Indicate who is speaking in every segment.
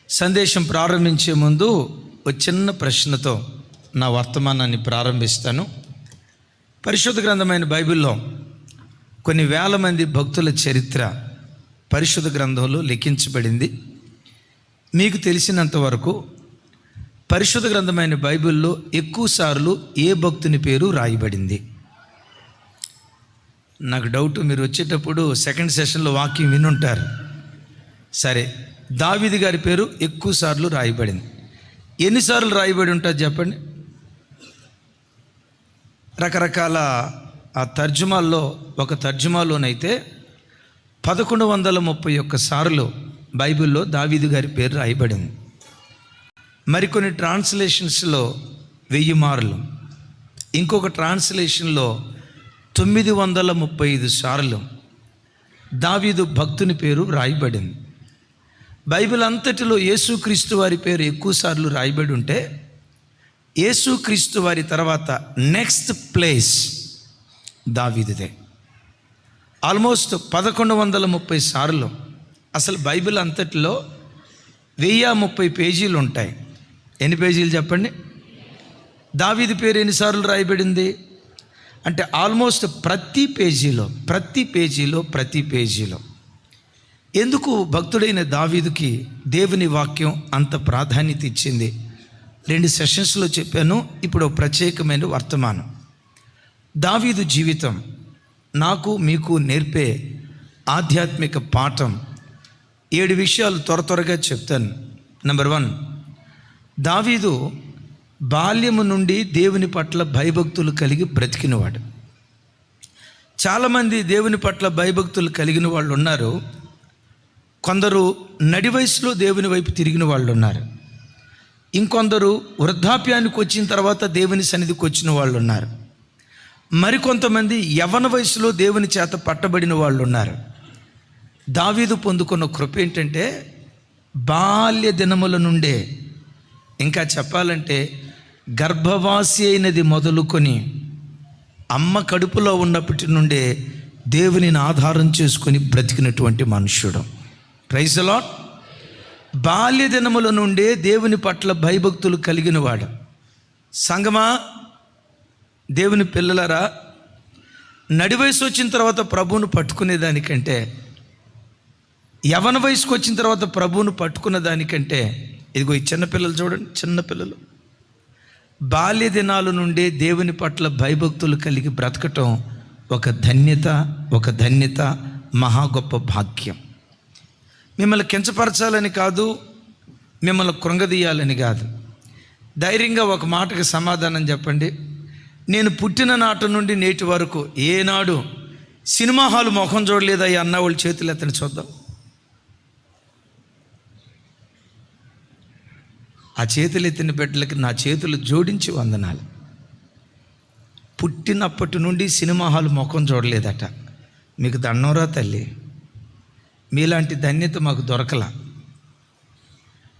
Speaker 1: సందేశం ప్రారంభించే ముందు ఒక చిన్న ప్రశ్నతో నా వర్తమానాన్ని ప్రారంభిస్తాను. పరిశుద్ధ గ్రంథమైన బైబిల్లో కొన్ని వేల మంది భక్తుల చరిత్ర పరిశుద్ధ గ్రంథంలో లిఖించబడింది. మీకు తెలిసినంత వరకు పరిశుద్ధ గ్రంథమైన బైబిల్లో ఎక్కువసార్లు ఏ భక్తుని పేరు రాయబడింది? నాకు డౌట్, మీరు వచ్చేటప్పుడు సెకండ్ సెషన్లో వాక్యం వినుంటారు. సరే, దావీదు గారి పేరు ఎక్కువసార్లు రాయబడింది. ఎన్నిసార్లు రాయబడి ఉంటుంది చెప్పండి? రకరకాల ఆ తర్జుమాల్లో, ఒక తర్జుమాలోనైతే 1131 సార్లు బైబిల్లో దావీదు గారి పేరు రాయబడింది. మరికొన్ని ట్రాన్స్లేషన్స్లో 1000 మార్లు, ఇంకొక ట్రాన్స్లేషన్లో 935 సార్లు దావీదు భక్తుని పేరు రాయబడింది. బైబిల్ అంతటిలో యేసుక్రీస్తు వారి పేరు ఎక్కువసార్లు రాయబడి ఉంటే, యేసుక్రీస్తు వారి తర్వాత నెక్స్ట్ ప్లేస్ దావీదుదే. ఆల్మోస్ట్ 1130 సార్లు. అసలు బైబిల్ అంతటిలో 1030 పేజీలు ఉంటాయి. ఎన్ని పేజీలు చెప్పండి? దావీదు పేరు ఎన్నిసార్లు రాయబడింది అంటే ఆల్మోస్ట్ ప్రతి పేజీలో ఎందుకు భక్తుడైన దావీదుకి దేవుని వాక్యం అంత ప్రాధాన్యత ఇచ్చింది? 2 సెషన్స్లో చెప్పాను. ఇప్పుడు ప్రత్యేకమైన వర్తమానం. దావీదు జీవితం నాకు మీకు నేర్పే ఆధ్యాత్మిక పాఠం 7 విషయాలు త్వరగా చెప్తాను. నెంబర్ 1, దావీదు బాల్యము నుండి దేవుని పట్ల భయభక్తులు కలిగి బ్రతికినవాడు. చాలామంది దేవుని పట్ల భయభక్తులు కలిగిన వాళ్ళు ఉన్నారు. కొందరు నడి వయసులో దేవుని వైపు తిరిగిన వాళ్ళు ఉన్నారు. ఇంకొందరు వృద్ధాప్యానికి వచ్చిన తర్వాత దేవుని సన్నిధికి వచ్చిన వాళ్ళు ఉన్నారు. మరికొంతమంది యవ్వన వయసులో దేవుని చేత పట్టబడిన వాళ్ళు ఉన్నారు. దావీదు పొందుకున్న కృప ఏంటంటే, బాల్య దినముల నుండే, ఇంకా చెప్పాలంటే గర్భవాసి అయినది మొదలుకొని అమ్మ కడుపులో ఉన్నప్పటి నుండే దేవునిని ఆధారం చేసుకొని బ్రతికినటువంటి మనుష్యుడు. Praise the lord. బాల్య దినముల నుండే దేవుని పట్ల భయభక్తులు కలిగిన వాడు. సంగమా, దేవుని పిల్లలరా, నడి వయసు వచ్చిన తర్వాత ప్రభువును పట్టుకునేదానికంటే, యవన వయసుకు వచ్చిన తర్వాత ప్రభువును పట్టుకున్న దానికంటే, ఇదిగో ఈ చిన్నపిల్లలు చూడండి, చిన్నపిల్లలు బాల్య దినాల నుండే దేవుని పట్ల భయభక్తులు కలిగి బ్రతకటం ఒక ధన్యత, మహా గొప్ప భాగ్యం. మిమ్మల్ని కించపరచాలని కాదు, మిమ్మల్ని కృంగదీయాలని కాదు. ధైర్యంగా ఒక మాటకి సమాధానం చెప్పండి. నేను పుట్టిన నాటి నుండి నేటి వరకు ఏనాడు సినిమా హాల్ ముఖం చూడలేదా అన్న వాళ్ళు చేతులు ఎత్తని చూద్దాం. ఆ చేతులు ఎత్తిన బిడ్డలకి నా చేతులు జోడించి వందనాలు. పుట్టినప్పటి నుండి సినిమా హాల్ ముఖం చూడలేదట. మీకు దండంరా తల్లి, మీలాంటి ధన్యత మాకు దొరకల.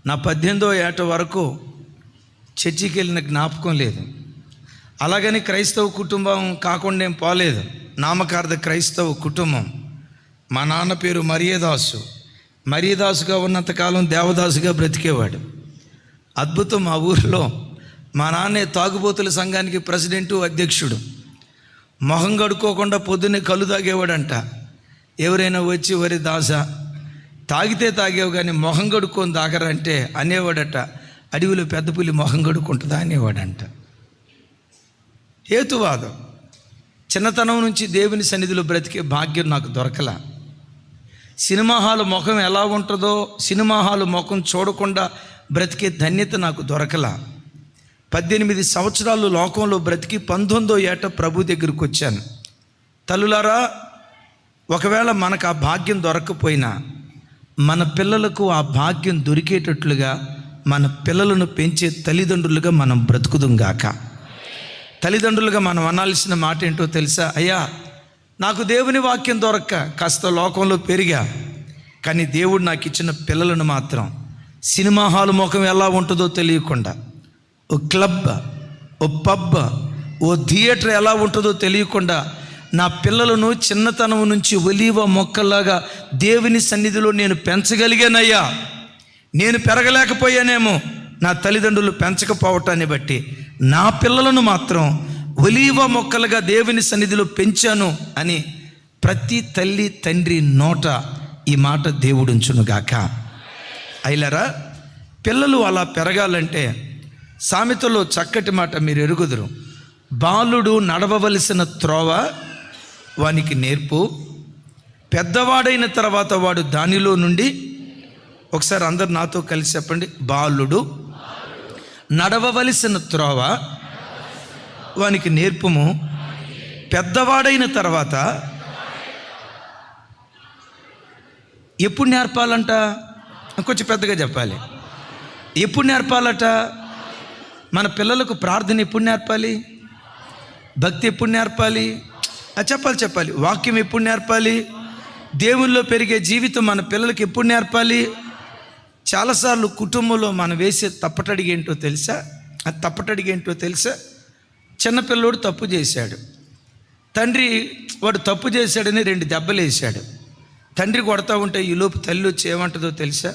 Speaker 1: నా 18వ ఏట వరకు చర్చికి వెళ్ళిన జ్ఞాపకం లేదు. అలాగని క్రైస్తవ కుటుంబం కాకుండా ఏం పోలేదు. నామకార్థ క్రైస్తవ కుటుంబం. మా నాన్న పేరు మరియదాసుగా ఉన్నంతకాలం దేవదాసుగా బ్రతికేవాడు. అద్భుతం. మా ఊరిలో మా నాన్నే తాగుబోతుల సంఘానికి ప్రెసిడెంటు, అధ్యక్షుడు. మొహం కడుక్కోకుండా పొద్దున్నే కళ్ళు తాగేవాడంట. ఎవరైనా వచ్చి, వరి దాస తాగితే తాగేవు కానీ మొహం కడుక్కొని తాగరంటే అనేవాడట, అడవిలో పెద్ద పులి మొహం కడుక్కుంటుందా అనేవాడంట. హేతువాదం. చిన్నతనం నుంచి దేవుని సన్నిధిలో బ్రతికే భాగ్యం నాకు దొరకల. సినిమా హాలు ముఖం ఎలా ఉంటుందో, సినిమా హాలు ముఖం చూడకుండా బ్రతికే ధన్యత నాకు దొరకల. 18 సంవత్సరాలు లోకంలో బ్రతికి 19వ ఏట ప్రభు దగ్గరికి వచ్చాను. తల్లులారా, ఒకవేళ మనకు ఆ భాగ్యం దొరకకపోయినా మన పిల్లలకు ఆ భాగ్యం దొరికేటట్లుగా మన పిల్లలను పెంచే తల్లిదండ్రులుగా మనం బ్రతుకుదుంగాక. తల్లిదండ్రులుగా మనం అనాల్సిన మాట ఏంటో తెలుసా? అయ్యా, నాకు దేవుని వాక్యం దొరక్క కాస్త లోకంలో పెరిగా, కానీ దేవుడు నాకు ఇచ్చిన పిల్లలను మాత్రం సినిమా హాల్ ముఖం ఎలా ఉంటుందో తెలియకుండా, ఓ క్లబ్, ఓ పబ్, ఓ థియేటర్ ఎలా ఉంటుందో తెలియకుండా నా పిల్లలను చిన్నతనం నుంచి ఒలీవ మొక్కలాగా దేవుని సన్నిధిలో నేను పెంచగలిగానయ్యా. నేను పెరగలేకపోయానేమో నా తల్లిదండ్రులు పెంచకపోవటాన్ని బట్టి, నా పిల్లలను మాత్రం ఒలీవ మొక్కలుగా దేవుని సన్నిధిలో పెంచాను అని ప్రతి తల్లి తండ్రి నోట ఈ మాట దేవుడు ఉంచునుగాక. అయిలరా, పిల్లలు అలా పెరగాలంటే సామెతలో చక్కటి మాట మీరు ఎరుగుదురు. బాలుడు నడవవలసిన త్రోవ వానికి నేర్పు, పెద్దవాడైన తర్వాత వాడు దానిలో నుండి, ఒకసారి అందరు నాతో కలిసి చెప్పండి, బాలుడు నడవవలసిన త్రోవ వానికి నేర్పుము, పెద్దవాడైన తర్వాత ఎప్పుడు నేర్పాలంట? కొంచెం పెద్దగా చెప్పాలి. ఎప్పుడు నేర్పాలట? మన పిల్లలకు ప్రార్థన ఎప్పుడు నేర్పాలి? భక్తి ఎప్పుడు నేర్పాలి? చెప్పాలి. వాక్యం ఎప్పుడు నేర్పాలి? దేవుల్లో పెరిగే జీవితం మన పిల్లలకి ఎప్పుడు నేర్పాలి? చాలాసార్లు కుటుంబంలో మనం వేసే తప్పటడిగేంటో తెలుసా? ఆ తప్పటడిగేంటో తెలుసా? చిన్నపిల్లోడు తప్పు చేశాడు, తండ్రి వాడు తప్పు చేశాడని 2 దెబ్బలు వేశాడు. తండ్రి కొడతా ఉంటే ఈలోపు తల్లి వచ్చి ఏమంటుందో తెలుసా?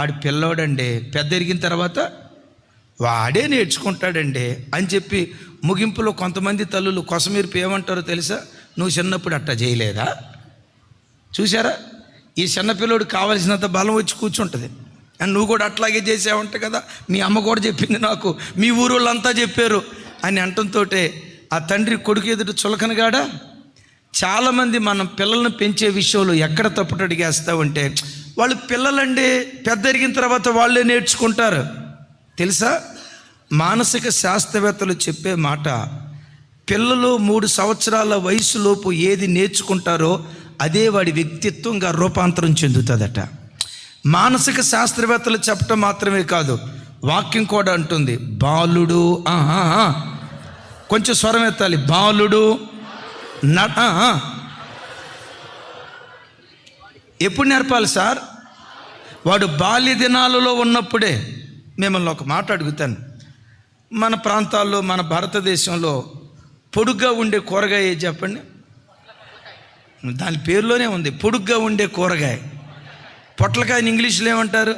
Speaker 1: ఆడు పిల్లోడండి, పెద్ద ఎరిగిన తర్వాత వాడే నేర్చుకుంటాడండి అని చెప్పి ముగింపులో కొంతమంది తల్లులు కొసమీర్పు ఏమంటారో తెలుసా? నువ్వు చిన్నప్పుడు అట్టా చేయలేదా? చూసారా, ఈ చిన్నపిల్లోడు కావలసినంత బలం వచ్చి కూర్చుంటుంది. అండ్ నువ్వు కూడా అట్లాగే చేసావంట కదా, మీ అమ్మ కూడా చెప్పింది నాకు, మీ ఊరోళ్ళంతా చెప్పారు అని అంటంతో ఆ తండ్రి కొడుకు ఎదుట చులకనగాడా. చాలామంది మనం పిల్లలను పెంచే విషయంలో ఎక్కడ తప్పుటడిగేస్తామంటే, వాళ్ళు పిల్లలండి, పెద్ద ఎరిగిన తర్వాత వాళ్ళే నేర్చుకుంటారు. తెలుసా, మానసిక శాస్త్రవేత్తలు చెప్పే మాట, పిల్లలు 3 సంవత్సరాల వయసులోపు ఏది నేర్చుకుంటారో అదే వాడి వ్యక్తిత్వంగా రూపాంతరం చెందుతుందట. మానసిక శాస్త్రవేత్తలు చెప్పటం మాత్రమే కాదు, వాక్యం కూడా అంటుంది, బాలుడు, కొంచెం స్వరం ఎత్తాలి, బాలుడు ఎప్పుడు నేర్పాలి సార్? వాడు బాల్య దినాలలో ఉన్నప్పుడే. మిమ్మల్ని ఒక మాట అడుగుతాను, మన ప్రాంతాల్లో, మన భారతదేశంలో పొడుగ్గా ఉండే కూరగాయ చెప్పండి. దాని పేరులోనే ఉంది, పొడుగ్గా ఉండే కూరగాయ. పొట్లకాయని ఇంగ్లీష్లో ఏమంటారు?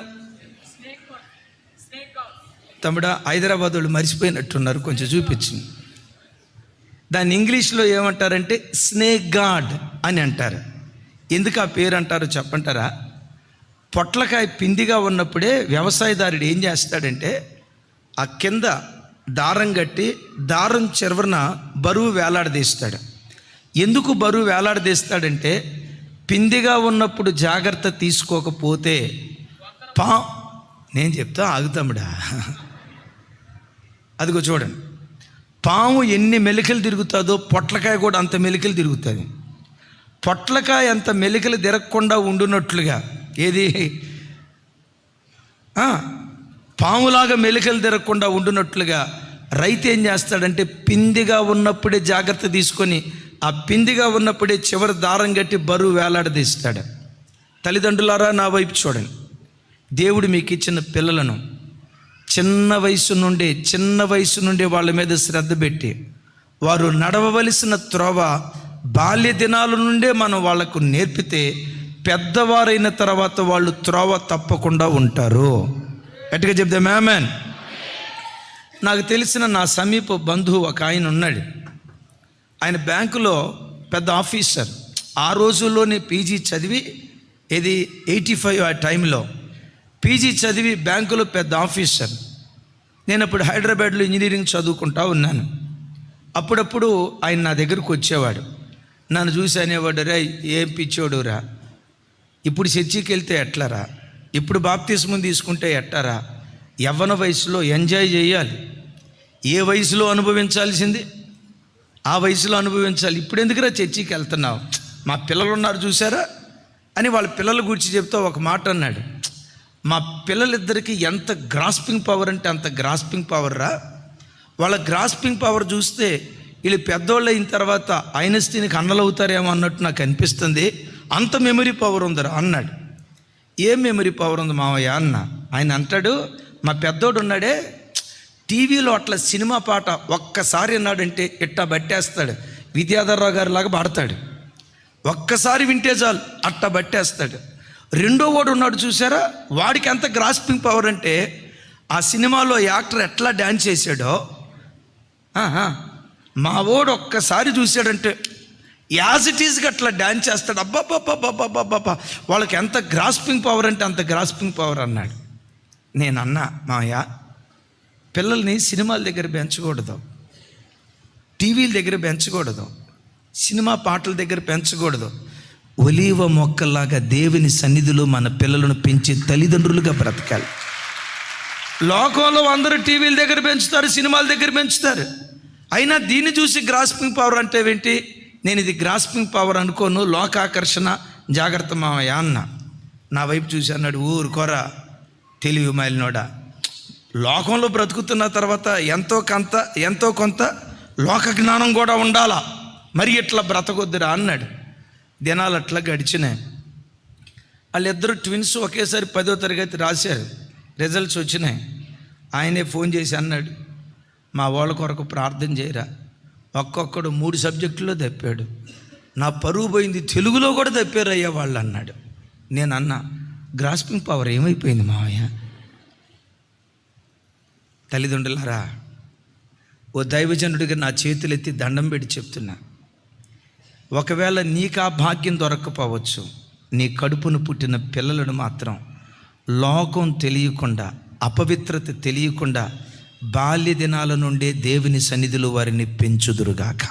Speaker 1: తమ్ముడా, హైదరాబాద్ వాళ్ళు మర్చిపోయినట్టున్నారు, కొంచెం చూపించింది. దాన్ని ఇంగ్లీష్లో ఏమంటారంటే స్నేక్ గార్డ్ అని అంటారు. ఎందుకు ఆ పేరు అంటారో చెప్పంటారా? పొట్లకాయ పిండిగా ఉన్నప్పుడే వ్యవసాయదారుడు ఏం చేస్తాడంటే, ఆ కింద దారం కట్టి దారం చివరన బరువు వేలాడదీస్తాడు. ఎందుకు బరువు వేలాడదీస్తాడంటే, పిండిగా ఉన్నప్పుడు జాగ్రత్త తీసుకోకపోతే నేను చెప్తా ఆగుతాముడా. అదిగో చూడండి, పాము ఎన్ని మెలికలు తిరుగుతుందో పొట్లకాయ కూడా అంత మెలికలు తిరుగుతుంది. పొట్లకాయ అంత మెలికలు తిరగకుండా ఉండునట్లుగా, ఏది పాములాగా మెలికలు తిరగకుండా ఉండునట్లుగా రైతు ఏం చేస్తాడంటే, పిందిగా ఉన్నప్పుడే జాగ్రత్త తీసుకొని ఆ పిందిగా ఉన్నప్పుడే చివరి దారం కట్టి బరువు వేలాడదీస్తాడు. తల్లిదండ్రులారా, నా వైపు చూడండి. దేవుడు మీకు ఇచ్చిన పిల్లలను చిన్న వయసు నుండి వాళ్ళ మీద శ్రద్ధ పెట్టి, వారు నడవవలసిన త్రోవ బాల్య దినాల నుండే మనం వాళ్లకు నేర్పితే, పెద్దవారైన తర్వాత వాళ్ళు త్రోవ తప్పకుండా ఉంటారు. గట్టిగా చెప్దాం ఆమేన్. నాకు తెలిసిన నా సమీప బంధువు ఒక ఆయన ఉన్నాడు. ఆయన బ్యాంకులో పెద్ద ఆఫీసర్. ఆ రోజుల్లోనే పీజీ చదివి, ఇది 85 ఆ టైంలో పీజీ చదివి బ్యాంకులో పెద్ద ఆఫీసర్. నేను అప్పుడు హైదరాబాద్లో ఇంజనీరింగ్ చదువుకుంటా ఉన్నాను. అప్పుడప్పుడు ఆయన నా దగ్గరకు వచ్చేవాడు. నన్ను చూసి అనేవాడు, రే ఏం పిచ్చోడురా, ఇప్పుడు చర్చికి వెళ్తే ఎట్లరా, ఇప్పుడు బాప్తిస్మం తీసుకుంటే ఎట్టారా, యవ్వన వయసులో ఎంజాయ్ చేయాలి, ఏ వయసులో అనుభవించాల్సింది ఆ వయసులో అనుభవించాలి, ఇప్పుడు ఎందుకురా చర్చికి వెళ్తున్నావు, మా పిల్లలు ఉన్నారు చూసారా అని వాళ్ళ పిల్లల గురించి చెప్తా ఒక మాట అన్నాడు. మా పిల్లలిద్దరికీ ఎంత గ్రాస్పింగ్ పవర్ అంటే అంత గ్రాస్పింగ్ పవర్ రా. వాళ్ళ గ్రాస్పింగ్ పవర్ చూస్తే వీళ్ళు పెద్దోళ్ళు అయిన తర్వాత ఐన్స్టీన్కి అన్నలు అవుతారేమో అన్నట్టు నాకు అనిపిస్తుంది. అంత మెమరీ పవర్ ఉందరా అన్నాడు. ఏం మెమరీ పవర్ ఉంది మావయ్య అన్న. ఆయన అంటాడు, మా పెద్దోడు ఉన్నాడే, టీవీలో అట్లా సినిమా పాట ఒక్కసారి అన్నాడంటే ఇట్టా బట్టేస్తాడు, విద్యాధర్రావు గారి లాగా పాడతాడు. ఒక్కసారి వింటే చాలు అట్టా బట్టేస్తాడు. రెండో వాడు ఉన్నాడు చూసారా, వాడికి ఎంత గ్రాస్పింగ్ పవర్ అంటే ఆ సినిమాలో యాక్టర్ ఎట్లా డ్యాన్స్ చేశాడో మా వాడు ఒక్కసారి చూశాడంటే యాజ్ ఇట్ ఈజ్గా అట్లా డ్యాన్స్ చేస్తాడు. అబ్బాబ్బాబ్బాబ్బాబ్బా, వాళ్ళకి ఎంత గ్రాస్పింగ్ పవర్ అంటే అంత గ్రాస్పింగ్ పవర్ అన్నాడు. నేను అన్నా, మాయా పిల్లల్ని సినిమాల దగ్గర పెంచకూడదు, టీవీల దగ్గర పెంచకూడదు, సినిమా పాటల దగ్గర పెంచకూడదు. ఒలీవ మొక్కలాగా దేవుని సన్నిధిలో మన పిల్లలను పెంచే తల్లిదండ్రులుగా బ్రతకాలి. లోకంలో అందరూ టీవీల దగ్గర పెంచుతారు, సినిమాల దగ్గర పెంచుతారు. అయినా దీన్ని చూసి గ్రాస్పింగ్ పవర్ అంటే ఏంటి? నేను ఇది గ్రాస్పింగ్ పవర్ అనుకోను, లోకాకర్షణ, జాగ్రత్త మావయ్య అన్న. నా వైపు చూసి అన్నాడు, ఊరుకోరా తెలివి మాలినోడా, లోకంలో బ్రతుకుతున్న తర్వాత ఎంతో కొంత లోక జ్ఞానం కూడా ఉండాలా, మరి ఇట్లా బ్రతకొద్దురా అన్నాడు. దినాలు అట్లా గడిచినాయి. వాళ్ళిద్దరు ట్విన్స్ ఒకేసారి 10వ తరగతి రాశారు, రిజల్ట్స్ వచ్చినాయి. ఆయనే ఫోన్ చేసి అన్నాడు, మా వాళ్ళ కొరకు ప్రార్థన చేయరా. ఒక్కొక్కడు 3 సబ్జెక్టుల్లో తప్పాడు, నా పరువు పోయింది, తెలుగులో కూడా తప్పారు అయ్యా వాళ్ళు అన్నాడు. నేను అన్నా, గ్రాస్పింగ్ పవర్ ఏమైపోయింది మావయ్య? తల్లిదండ్రులారా, ఓ దైవజనుడిగా నా చేతులెత్తి దండం పెట్టి చెప్తున్నా, ఒకవేళ నీకు ఆ భాగ్యం దొరక్కపోవచ్చు, నీ కడుపును పుట్టిన పిల్లలను మాత్రం లోకం తెలియకుండా, అపవిత్రత తెలియకుండా బాల్య దినాల నుండే దేవుని సన్నిధిలో వారిని పెంచుదురుగాక.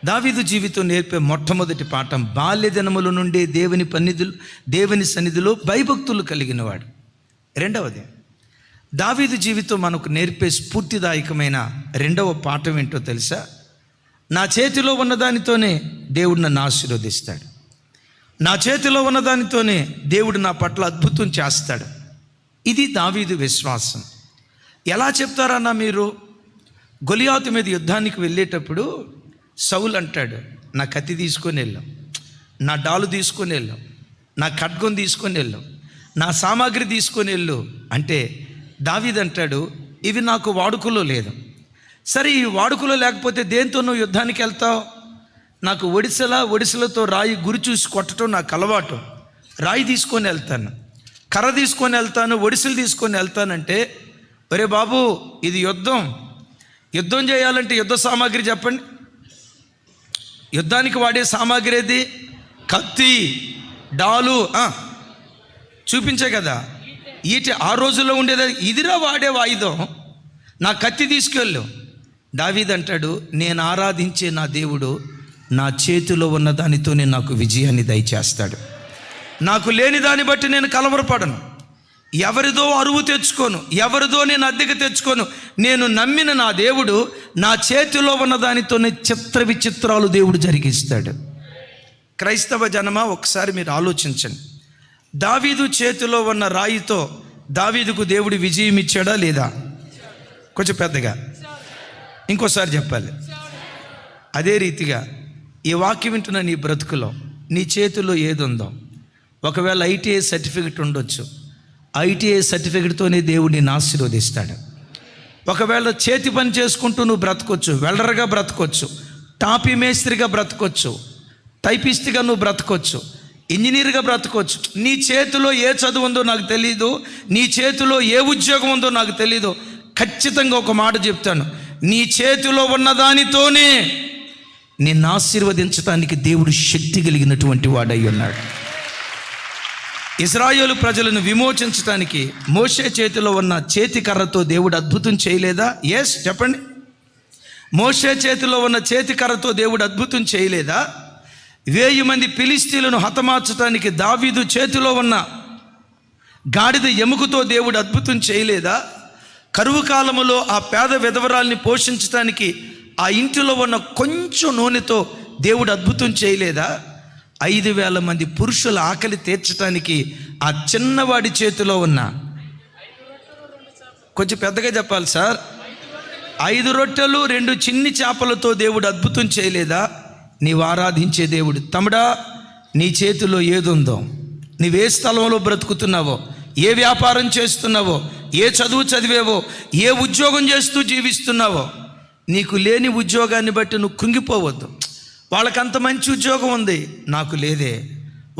Speaker 1: దావీదు జీవితం నేర్పే మొట్టమొదటి పాఠం, బాల్య దినముల నుండే దేవుని సన్నిధిలో భయభక్తులు కలిగినవాడు. రెండవది, దావీదు జీవితం మనకు నేర్పే స్ఫూర్తిదాయకమైన రెండవ పాఠం ఏంటో తెలుసా? నా చేతిలో ఉన్నదానితోనే దేవుడు నన్ను ఆశీర్వదిస్తాడు, నా చేతిలో ఉన్నదానితోనే దేవుడు నా పట్ల అద్భుతం చేస్తాడు. ఇది దావీదు విశ్వాసం. ఎలా చెప్తారన్నా మీరు? గొలియాతు మీద యుద్ధానికి వెళ్ళేటప్పుడు సౌలు అంటాడు, నా కత్తి తీసుకొని వెళ్ళు, నా డాలు తీసుకొని వెళ్ళు, నా ఖడ్గం తీసుకొని వెళ్ళు, నా సామాగ్రి తీసుకొని వెళ్ళు అంటే దావీదు అంటాడు, ఇవి నాకు వాడుకలో లేదు. సరే, ఈ వాడుకలో లేకపోతే దేంతో నువ్వు యుద్ధానికి వెళ్తావు? నాకు ఒడిసెలతో రాయి గురి చూసి కొట్టడం నాకు అలవాటు, రాయి తీసుకొని వెళ్తాను, కర్ర తీసుకొని వెళ్తాను, ఒడిసెలు తీసుకొని వెళ్తానంటే, ఒరే బాబు ఇది యుద్ధం చేయాలంటే యుద్ధ సామాగ్రి చెప్పండి. యుద్ధానికి వాడే సామాగ్రి ఏది? కత్తి, డాలు, చూపించే కదా. ఈటి ఆ రోజుల్లో ఉండేది, ఇదిరా వాడే ఆయుధం, నా కత్తి తీసుకెళ్ళు. దావీదు అంటాడు, నేను ఆరాధించే నా దేవుడు నా చేతిలో ఉన్న దానితోనే నాకు విజయాన్ని దయచేస్తాడు. నాకు లేని దాన్ని బట్టి నేను కలవరపడను, ఎవరిదో అరువు తెచ్చుకోను, ఎవరిదో నేను అద్దెకు తెచ్చుకోను. నేను నమ్మిన నా దేవుడు నా చేతిలో ఉన్న దానితోనే చిత్ర విచిత్రాలు దేవుడు జరిగిస్తాడు. క్రైస్తవ జనమా, ఒకసారి మీరు ఆలోచించండి. దావీదు చేతిలో ఉన్న రాయితో దావీదుకు దేవుడు విజయం ఇచ్చాడా లేదా? కొంచెం పెద్దగా ఇంకోసారి చెప్పాలి. అదే రీతిగా ఈ వాక్యం వింటున్న నీ బ్రతుకులో నీ చేతిలో ఏది ఉందో, ఒకవేళ ఐటీఐ సర్టిఫికెట్ ఉండొచ్చు, ఐటీఐ సర్టిఫికెట్తోనే దేవుడు నిన్ను ఆశీర్వదిస్తాడు. ఒకవేళ చేతి పని చేసుకుంటూ నువ్వు బ్రతకొచ్చు, వెల్డర్గా బ్రతకొచ్చు, టాపీ మేస్త్రిగా బ్రతకొచ్చు, టైపిస్ట్గా నువ్వు బ్రతకొచ్చు, ఇంజనీర్గా బ్రతకొచ్చు. నీ చేతిలో ఏ చదువు ఉందో నాకు తెలీదు, నీ చేతిలో ఏ ఉద్యోగం ఉందో నాకు తెలీదు. ఖచ్చితంగా ఒక మాట చెప్తాను, నీ చేతిలో ఉన్నదానితోనే నిన్ను ఆశీర్వదించడానికి దేవుడు శక్తి కలిగినటువంటి వాడై ఉన్నాడు. ఇశ్రాయేలు ప్రజలను విమోచించడానికి మోషే చేతిలో ఉన్న చేతి కర్రతో దేవుడు అద్భుతం చేయలేదా? ఎస్, చెప్పండి. మోషే చేతిలో ఉన్న చేతి కర్రతో దేవుడు అద్భుతం చేయలేదా? 1000 మంది ఫిలిష్తీయులను హతమార్చడానికి దావీదు చేతిలో ఉన్న గాడిద ఎముకతో దేవుడు అద్భుతం చేయలేదా? కరువు కాలములో ఆ పేద విధవరాల్ని పోషించడానికి ఆ ఇంటిలో ఉన్న కొంచెం నూనెతో దేవుడు అద్భుతం చేయలేదా? 5000 మంది పురుషుల ఆకలి తీర్చడానికి ఆ చిన్నవాడి చేతిలో ఉన్న, కొంచెం పెద్దగా చెప్పాలి సార్, 5 రొట్టెలు 2 చిన్ని చేపలతో దేవుడు అద్భుతం చేయలేదా? నీవు ఆరాధించే దేవుడు. తమ్ముడా, నీ చేతిలో ఏదుందో, నీవే స్థలంలో బ్రతుకుతున్నావో, ఏ వ్యాపారం చేస్తున్నావో, ఏ చదువు చదివేవో, ఏ ఉద్యోగం చేస్తూ జీవిస్తున్నావో, నీకు లేని ఉద్యోగాన్ని బట్టి నువ్వు కృంగిపోవద్దు. వాళ్ళకంత మంచి ఉద్యోగం ఉంది, నాకు లేదే.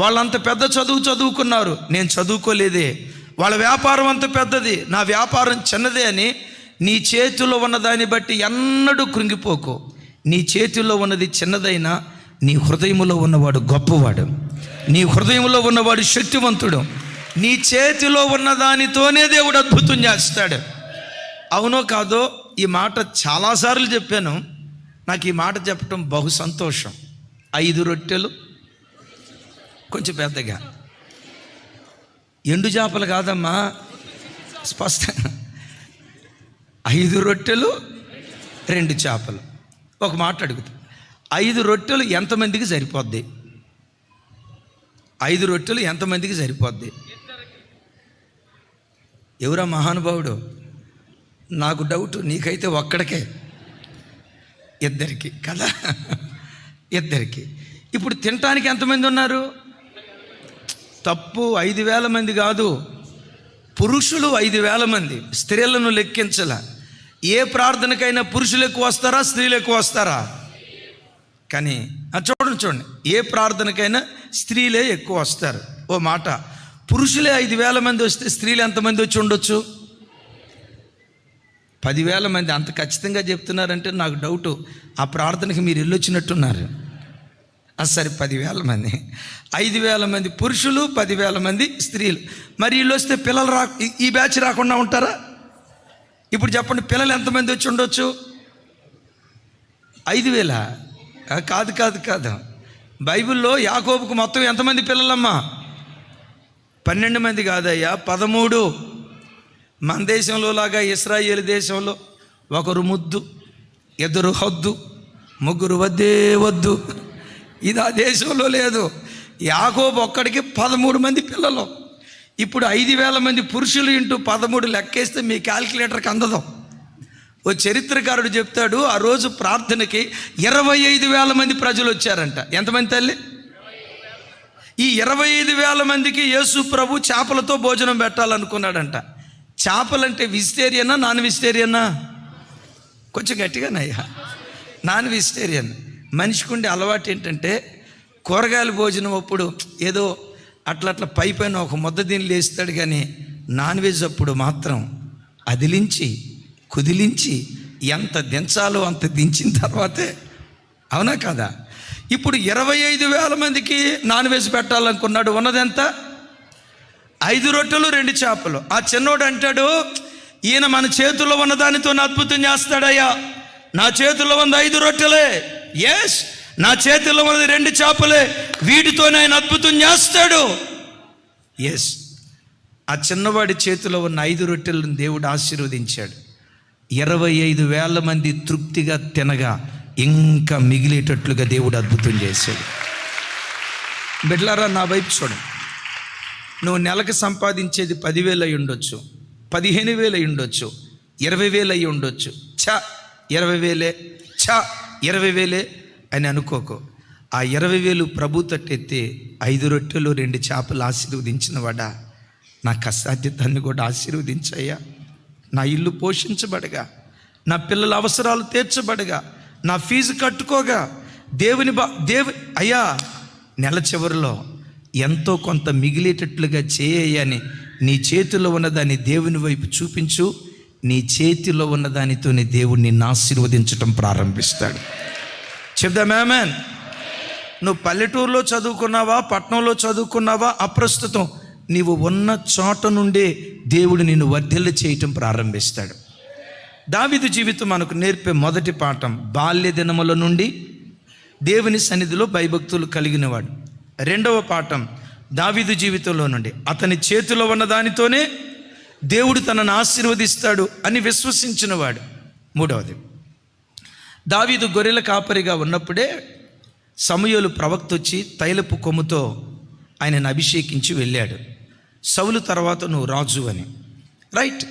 Speaker 1: వాళ్ళంత పెద్ద చదువు చదువుకున్నారు, నేను చదువుకోలేదే. వాళ్ళ వ్యాపారం అంత పెద్దది, నా వ్యాపారం చిన్నదే అని నీ చేతిలో ఉన్నదాన్ని బట్టి ఎన్నడూ కృంగిపోకు. నీ చేతిలో ఉన్నది చిన్నదైనా నీ హృదయంలో ఉన్నవాడు గొప్పవాడు, నీ హృదయంలో ఉన్నవాడు శక్తివంతుడు. నీ చేతిలో ఉన్న దానితోనే దేవుడు అద్భుతం చేస్తాడు. అవునో కాదో ఈ మాట చాలాసార్లు చెప్పాను. నాకు ఈ మాట చెప్పటం బహు సంతోషం. 5 రొట్టెలు, కొంచెం పెద్దగా, ఎండు చేపలు కాదమ్మా, స్పష్టంగా 5 రొట్టెలు 2 చేపలు. ఒక మాట అడుగుతా, 5 రొట్టెలు ఎంతమందికి సరిపోద్ది? 5 రొట్టెలు ఎంతమందికి సరిపోద్ది? ఎవరా మహానుభావుడు? నాకు డౌట్, నీకైతే ఒక్కడికే, ఇద్దరికి కదా, ఇద్దరికి. ఇప్పుడు తినటానికి ఎంతమంది ఉన్నారు? తప్పు, 5,000 మంది కాదు, పురుషులు 5,000 మంది, స్త్రీలను లెక్కించాల. ఏ ప్రార్థనకైనా పురుషులు ఎక్కువ వస్తారా, స్త్రీలు ఎక్కువ వస్తారా? కానీ చూడండి, ఏ ప్రార్థనకైనా స్త్రీలే ఎక్కువ వస్తారు. ఓ మాట, పురుషులే 5,000 మంది వస్తే స్త్రీలు ఎంతమంది వచ్చి ఉండొచ్చు? 10,000 మంది. అంత ఖచ్చితంగా చెప్తున్నారంటే నాకు డౌటు, ఆ ప్రార్థనకి మీరు వెళ్ళొచ్చినట్టున్నారు. సరే, 10,000 మంది, 5,000 మంది పురుషులు, 10,000 మంది స్త్రీలు. మరి వీళ్ళు వస్తే పిల్లలు ఈ బ్యాచ్ రాకుండా ఉంటారా? ఇప్పుడు చెప్పండి, పిల్లలు ఎంతమంది వచ్చి ఉండొచ్చు? 5,000? కాదు కాదు కాదు. బైబిల్లో యాకోబుకు మొత్తం ఎంతమంది పిల్లలమ్మా? 12 మంది కాదయ్యా, 13. మన దేశంలో లాగా ఇశ్రాయేలు దేశంలో ఒకరు ముద్దు, 2 హద్దు, 3 వద్దే వద్దు. ఇది ఆ దేశంలో లేదు. యాకోబు ఒక్కడికి 13 మంది పిల్లలు. ఇప్పుడు 5,000 మంది పురుషులు ఇంటూ 13 లెక్కేస్తే మీ క్యాల్కులేటర్కి అందదు. ఓ చరిత్రకారుడు చెప్తాడు, ఆ రోజు ప్రార్థనకి 25,000 మంది ప్రజలు వచ్చారంట. ఎంతమంది తల్లి? ఈ 25,000 మందికి యేసు ప్రభు చేపలతో భోజనం పెట్టాలనుకున్నాడంట. చేపలంటే వెజిటేరియనా నాన్ వెజిటేరియనా? కొంచెం గట్టిగానయ్యా, నాన్ వెజిటేరియన్. మనిషికి ఉండే అలవాటు ఏంటంటే కూరగాయల భోజనం అప్పుడు ఏదో అట్లా పైన ఒక ముద్ద దీన్ని లేస్తాడు, కానీ నాన్ వెజ్ అప్పుడు మాత్రం అదిలించి కుదిలించి ఎంత దించాలో అంత దించిన తర్వాతే. అవునా కదా? ఇప్పుడు 25,000 మందికి నాన్ వెజ్ పెట్టాలనుకున్నాడు. ఉన్నదెంత? 5 రొట్టెలు 2 చేపలు. ఆ చిన్నోడు అంటాడు, ఈయన మన చేతుల్లో ఉన్న దానితో అద్భుతం చేస్తాడయ్యా. నా చేతుల్లో ఉన్న 5 రొట్టెలే, ఎస్, నా చేతుల్లో ఉన్నది 2 చేపలే, వీటితోనే ఆయన అద్భుతం చేస్తాడు. ఎస్, ఆ చిన్నవాడి చేతిలో ఉన్న 5 రొట్టెలను దేవుడు ఆశీర్వదించాడు. 25,000 మంది తృప్తిగా తినగా ఇంకా మిగిలేటట్లుగా దేవుడు అద్భుతం చేశాడు. బిడ్డలారా, నా వైపు చూడండి. నువ్వు నెలకు సంపాదించేది 10,000 అయి ఉండొచ్చు, 15,000 అయి ఉండొచ్చు, 20,000 అయి ఉండొచ్చు. 20,000 20,000 అని అనుకోకు. ఆ 20,000 ప్రభు తట్టెత్తి 5 రొట్టెలు 2 చేపలు ఆశీర్వదించిన వాడా, నా కష్టార్జితాన్ని కూడా ఆశీర్వదించయ్యా. నా ఇల్లు పోషించబడగా, నా పిల్లల అవసరాలు తీర్చబడగా, నా ఫీజు కట్టుకోగా, అయ్యా నెల చివరిలో ఎంతో కొంత మిగిలేటట్లుగా చేయని నీ చేతిలో ఉన్నదాన్ని దేవుని వైపు చూపించు. నీ చేతిలో ఉన్నదానితోనే దేవుడు నిన్ను ఆశీర్వదించటం ప్రారంభిస్తాడు. చెప్దాం ఆమేన్. నువ్వు పల్లెటూరులో చదువుకున్నావా, పట్టణంలో చదువుకున్నావా, అప్రస్తుతం నీవు ఉన్న చోట నుండే దేవుడు నిన్ను వర్ధిల్ల చేయటం ప్రారంభిస్తాడు. దావీదు జీవితం మనకు నేర్పే మొదటి పాఠం, బాల్య దినముల నుండి దేవుని సన్నిధిలో భయభక్తులు కలిగినవాడు. రెండవ పాఠం, దావీదు జీవితంలో నుండి అతని చేతిలో ఉన్న దానితోనే దేవుడు తనను ఆశీర్వదిస్తాడు అని విశ్వసించినవాడు. మూడవది, దావీదు గొర్రెల కాపరిగా ఉన్నప్పుడే సమూయేలు ప్రవక్త వచ్చి తైలపు కొమ్ముతో ఆయనను అభిషేకించి వెళ్ళాడు. సౌలు తర్వాత నువ్వు రాజు అని. రైట్.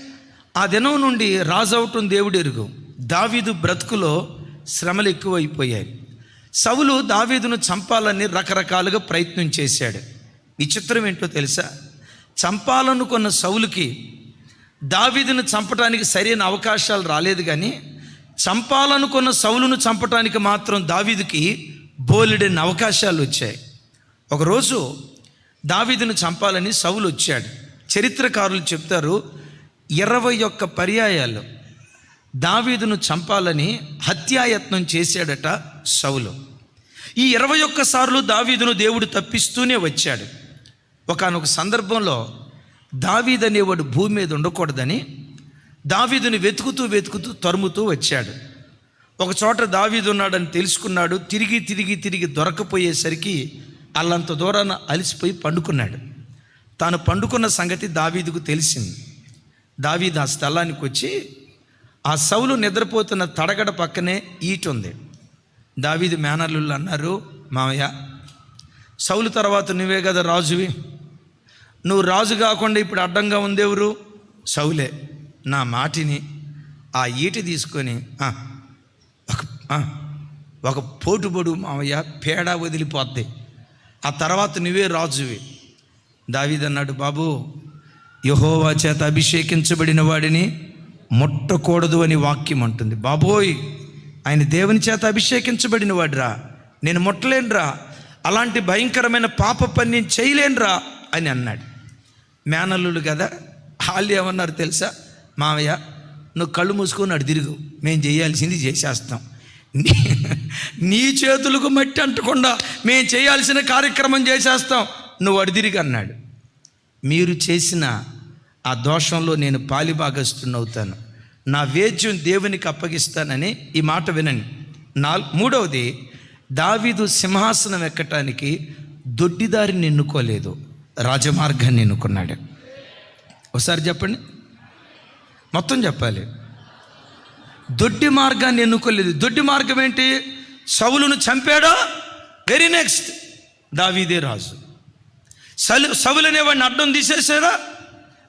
Speaker 1: ఆ దినం నుండి రాజు అవటం దేవుడు ఎరుగు. దావీదు బ్రతుకులో శ్రమలు ఎక్కువైపోయాయి. సౌలు దావీదును చంపాలని రకరకాలుగా ప్రయత్నం చేశాడు. విచిత్రం ఏంటో తెలుసా? చంపాలనుకున్న సౌలుకి దావీదును చంపటానికి సరైన అవకాశాలు రాలేదు, కానీ చంపాలనుకున్న సౌలును చంపటానికి మాత్రం దావీదుకి బోలెడైన అవకాశాలు వచ్చాయి. ఒకరోజు దావీదును చంపాలని సౌలు వచ్చాడు. చరిత్రకారులు చెప్తారు 21 పర్యాయాలు దావీదును చంపాలని హత్యాయత్నం చేశాడట సౌలు. ఈ 21 సార్లు దావీదును దేవుడు తప్పిస్తూనే వచ్చాడు. ఒకానొక సందర్భంలో దావీదు అనేవాడు భూమి మీద ఉండకూడదని దావీదుని వెతుకుతూ తరుముతూ వచ్చాడు. ఒక చోట దావీదు ఉన్నాడని తెలుసుకున్నాడు. తిరిగి దొరకపోయేసరికి అల్లంత దూరాన అలసిపోయి పండుకున్నాడు. తాను పండుకున్న సంగతి దావీదుకు తెలిసింది. దావీదు ఆ స్థలానికి వచ్చి ఆ సౌలు నిద్రపోతున్న తడగడ పక్కనే ఈట ఉంది. దావీదు మేనల్లుళ్ళు అన్నారు, మామయ్య సౌలు తర్వాత నువ్వే కదా రాజువి, నువ్వు రాజు కాకుండా ఇప్పుడు అడ్డంగా ఉందేవరు? సౌలే. నా మాటిని ఆ ఈట తీసుకొని ఒక పోటుబడు మామయ్య, పేడ వదిలిపోద్ది, ఆ తర్వాత నువ్వే రాజువి. దావీదు అన్నాడు, బాబు యెహోవా చేత అభిషేకించబడిన వాడిని ముట్టకూడదు అని వాక్యం అంటుంది. బాబోయ్, ఆయన దేవుని చేత అభిషేకించబడిన వాడురా, నేను ముట్టలేనురా, అలాంటి భయంకరమైన పాప పని నేను చేయలేనురా అని అన్నాడు. మేనల్లుడు కదా, వాళ్ళు ఏమన్నారు తెలుసా? మావయ్య నువ్వు కళ్ళు మూసుకొని అడు తిరుగు, మేము చేయాల్సింది చేసేస్తాం, నీ చేతులకు మట్టి అంటకుండా మేము చేయాల్సిన కార్యక్రమం చేసేస్తాం, నువ్వు అడు తిరిగి అన్నాడు. మీరు చేసిన ఆ దోషంలో నేను పాలిభాగస్తున్నవుతాను, నా వేద్యం దేవునికి అప్పగిస్తానని ఈ మాట వినండి. మూడవది, దావీదు సింహాసనం ఎక్కటానికి దొడ్డిదారిని ఎన్నుకోలేదు, రాజమార్గాన్ని ఎన్నుకున్నాడు. ఒకసారి చెప్పండి, మొత్తం చెప్పాలి. దొడ్డి మార్గాన్ని ఎన్నుకోలేదు. దొడ్డి మార్గం ఏంటి? సౌలును చంపాడా, వెరీ నెక్స్ట్ దావీదే రాజు. సౌలు అనేవాడిని అడ్డం తీసేసాడా,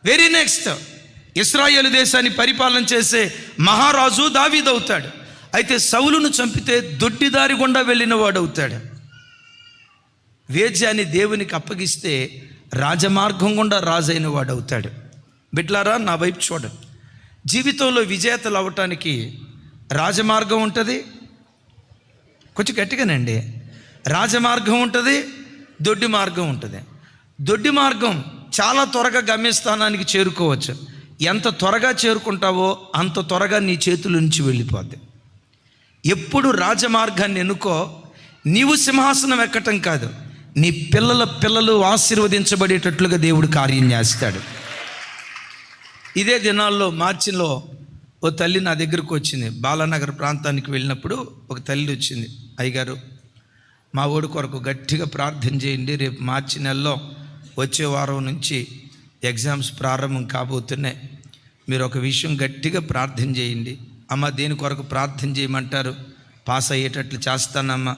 Speaker 1: వెరీ నెక్స్ట్ ఇశ్రాయేలు దేశాన్ని పరిపాలన చేసే మహారాజు దావీదు అవుతాడు. అయితే సౌలును చంపితే దొడ్డిదారి గుండా వెళ్ళిన వాడు అవుతాడు. వేద్యాన్ని దేవునికి అప్పగిస్తే రాజమార్గం గుండా రాజైన వాడు అవుతాడు. బిడ్లారా, నా వైపు చూడండి. జీవితంలో విజేతలు అవ్వటానికి రాజమార్గం ఉంటుంది, కొంచెం గట్టిగానండి, రాజమార్గం ఉంటుంది, దొడ్డి మార్గం ఉంటుంది. దొడ్డి మార్గం చాలా త్వరగా గమ్యస్థానానికి చేరుకోవచ్చు. ఎంత త్వరగా చేరుకుంటావో అంత త్వరగా నీ చేతుల నుంచి వెళ్ళిపోద్ది. ఎప్పుడు రాజమార్గాన్ని ఎన్నుకో. నీవు సింహాసనం ఎక్కటం కాదు, నీ పిల్లలు ఆశీర్వదించబడేటట్లుగా దేవుడు కార్యం చేస్తాడు. ఇదే దినాల్లో మార్చిలో ఓ తల్లి నా దగ్గరకు వచ్చింది. బాలానగర్ ప్రాంతానికి వెళ్ళినప్పుడు ఒక తల్లి వచ్చింది, అయ్యగారు మా ఓడి కొరకు గట్టిగా ప్రార్థన చేయండి, రేపు మార్చి నెలలో వచ్చే వారం నుంచి ఎగ్జామ్స్ ప్రారంభం కాబోతున్నాయి, మీరు ఒక విషయం గట్టిగా ప్రార్థన చేయండి. అమ్మ దేని కొరకు ప్రార్థన చేయమంటారు? పాస్ అయ్యేటట్లు చేస్తానమ్మా.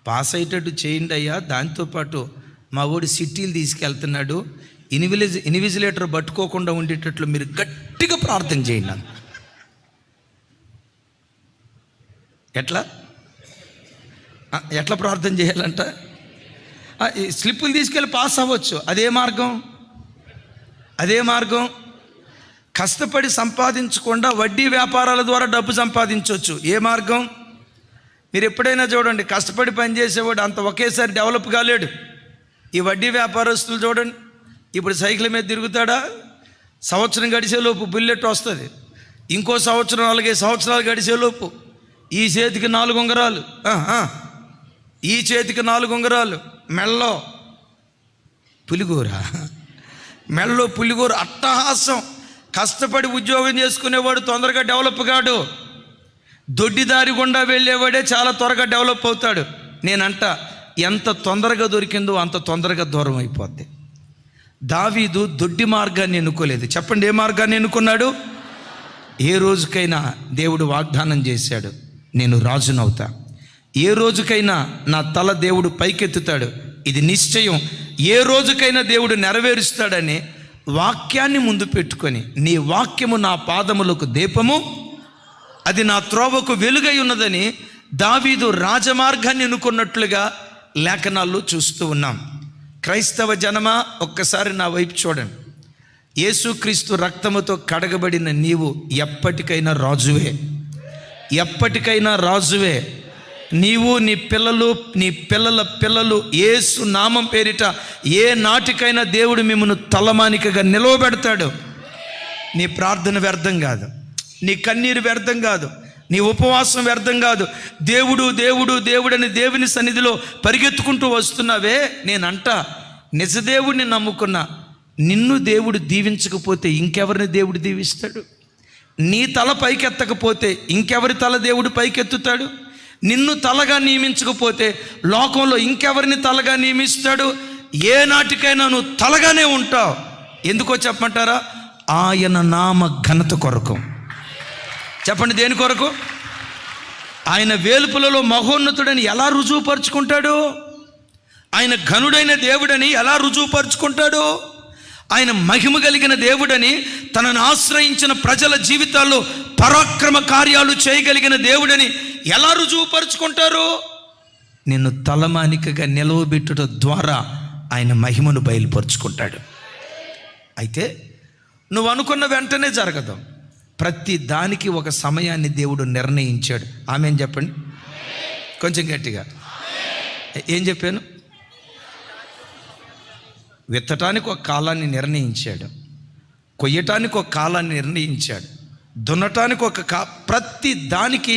Speaker 1: పాస్ అయ్యేటట్టు చేయండి అయ్యా, దాంతోపాటు మా ఓడి సిటీలు తీసుకెళ్తున్నాడు, ఇన్విజిలేటర్ పట్టుకోకుండా ఉండేటట్లు మీరు గట్టిగా ప్రార్థన చేయండి. ఎట్లా ప్రార్థన చేయాలంట? స్లిప్పులు తీసుకెళ్ళి పాస్ అవ్వచ్చు. అదే మార్గం కష్టపడి సంపాదించకుండా వడ్డీ వ్యాపారాల ద్వారా డబ్బు సంపాదించవచ్చు. ఏ మార్గం? మీరు ఎప్పుడైనా చూడండి, కష్టపడి పనిచేసేవాడు అంత ఒకేసారి డెవలప్ కాలేడు. ఈ వడ్డీ వ్యాపారస్తులు చూడండి, ఇప్పుడు సైకిల్ మీద తిరుగుతాడా, సంవత్సరం గడిచేలోపు బుల్లెట్ వస్తుంది, ఇంకో సంవత్సరం 4 సంవత్సరాలు గడిచేలోపు ఈ చేతికి 4 ఉంగరాలు, ఈ చేతికి 4 ఉంగరాలు, మెళ్ళో పులిగూర, అట్టహాసం. కష్టపడి ఉద్యోగం చేసుకునేవాడు తొందరగా డెవలప్ కాడు, దొడ్డిదారి గుండా వెళ్ళేవాడే చాలా త్వరగా డెవలప్ అవుతాడు. నేనంట ఎంత తొందరగా దొరికిందో అంత తొందరగా దూరం అయిపోద్ది. దావీదు దొడ్డి మార్గాన్ని ఎన్నుకోలేదు. చెప్పండి, ఏ మార్గాన్ని ఎన్నుకున్నాడు? ఏ రోజుకైనా దేవుడు వాగ్దానం చేశాడు, నేను రాజునవుతా. ఏ రోజుకైనా నా తల దేవుడు పైకెత్తుతాడు, ఇది నిశ్చయం. ఏ రోజుకైనా దేవుడు నెరవేరుస్తాడని వాక్యాన్ని ముందు పెట్టుకొని, నీ వాక్యము నా పాదములకు దీపము, అది నా త్రోవకు వెలుగై ఉన్నదని దావీదు రాజమార్గాన్ని ఎన్నుకున్నట్లుగా లేఖనాల్లో చూస్తూ ఉన్నాం. క్రైస్తవ జనమా, ఒక్కసారి నా వైపు చూడండి. యేసుక్రీస్తు రక్తముతో కడగబడిన నీవు ఎప్పటికైనా రాజువే. నీవు నీ పిల్లలు నీ పిల్లల పిల్లలు యేసు నామం పేరిట ఏ నాటికైనా దేవుడు మిమ్మల్ని తలమానికగా నిలవబెడతాడు. నీ ప్రార్థన వ్యర్థం కాదు, నీ కన్నీరు వ్యర్థం కాదు, నీ ఉపవాసం వ్యర్థం కాదు. దేవుడు దేవుడు దేవుడని దేవుని సన్నిధిలో పరిగెత్తుకుంటూ వస్తున్నావే, నేనంట నిజదేవుడిని నమ్ముకున్నా. నిన్ను దేవుడు దీవించకపోతే ఇంకెవరిని దేవుడు దీవిస్తాడు? నీ తల పైకెత్తకపోతే ఇంకెవరి తల దేవుడు పైకెత్తుతాడు? నిన్ను తలగా నియమించకపోతే లోకంలో ఇంకెవరిని తలగా నియమిస్తాడు? ఏ నాటికైనా నువ్వు తలగానే ఉంటావు. ఎందుకో చెప్పమంటారా? ఆయన నామ ఘనత కొరకు. చెప్పండి, దేని కొరకు? ఆయన వేలుపులలో మహోన్నతుడని ఎలా రుజువుపరుచుకుంటాడు? ఆయన ఘనుడైన దేవుడని ఎలా రుజువుపరుచుకుంటాడు? ఆయన మహిమ కలిగిన దేవుడని, తనను ఆశ్రయించిన ప్రజల జీవితాల్లో పరాక్రమ కార్యాలు చేయగలిగిన దేవుడని ఎలా రుజువుపరుచుకుంటారు? నిన్ను తలమానికగా నిలవబెట్టుట ద్వారా ఆయన మహిమను బయలుపరుచుకుంటాడు. అయితే నువ్వు అనుకున్న వెంటనే జరగదు. ప్రతి దానికి ఒక సమయాన్ని దేవుడు నిర్ణయించాడు. ఆమేన్ చెప్పండి కొంచెం గట్టిగా. ఏం చెప్పాను? విత్తటానికి ఒక కాలాన్ని నిర్ణయించాడు, కొయ్యటానికి ఒక కాలాన్ని నిర్ణయించాడు, దున్నటానికి ప్రతి దానికి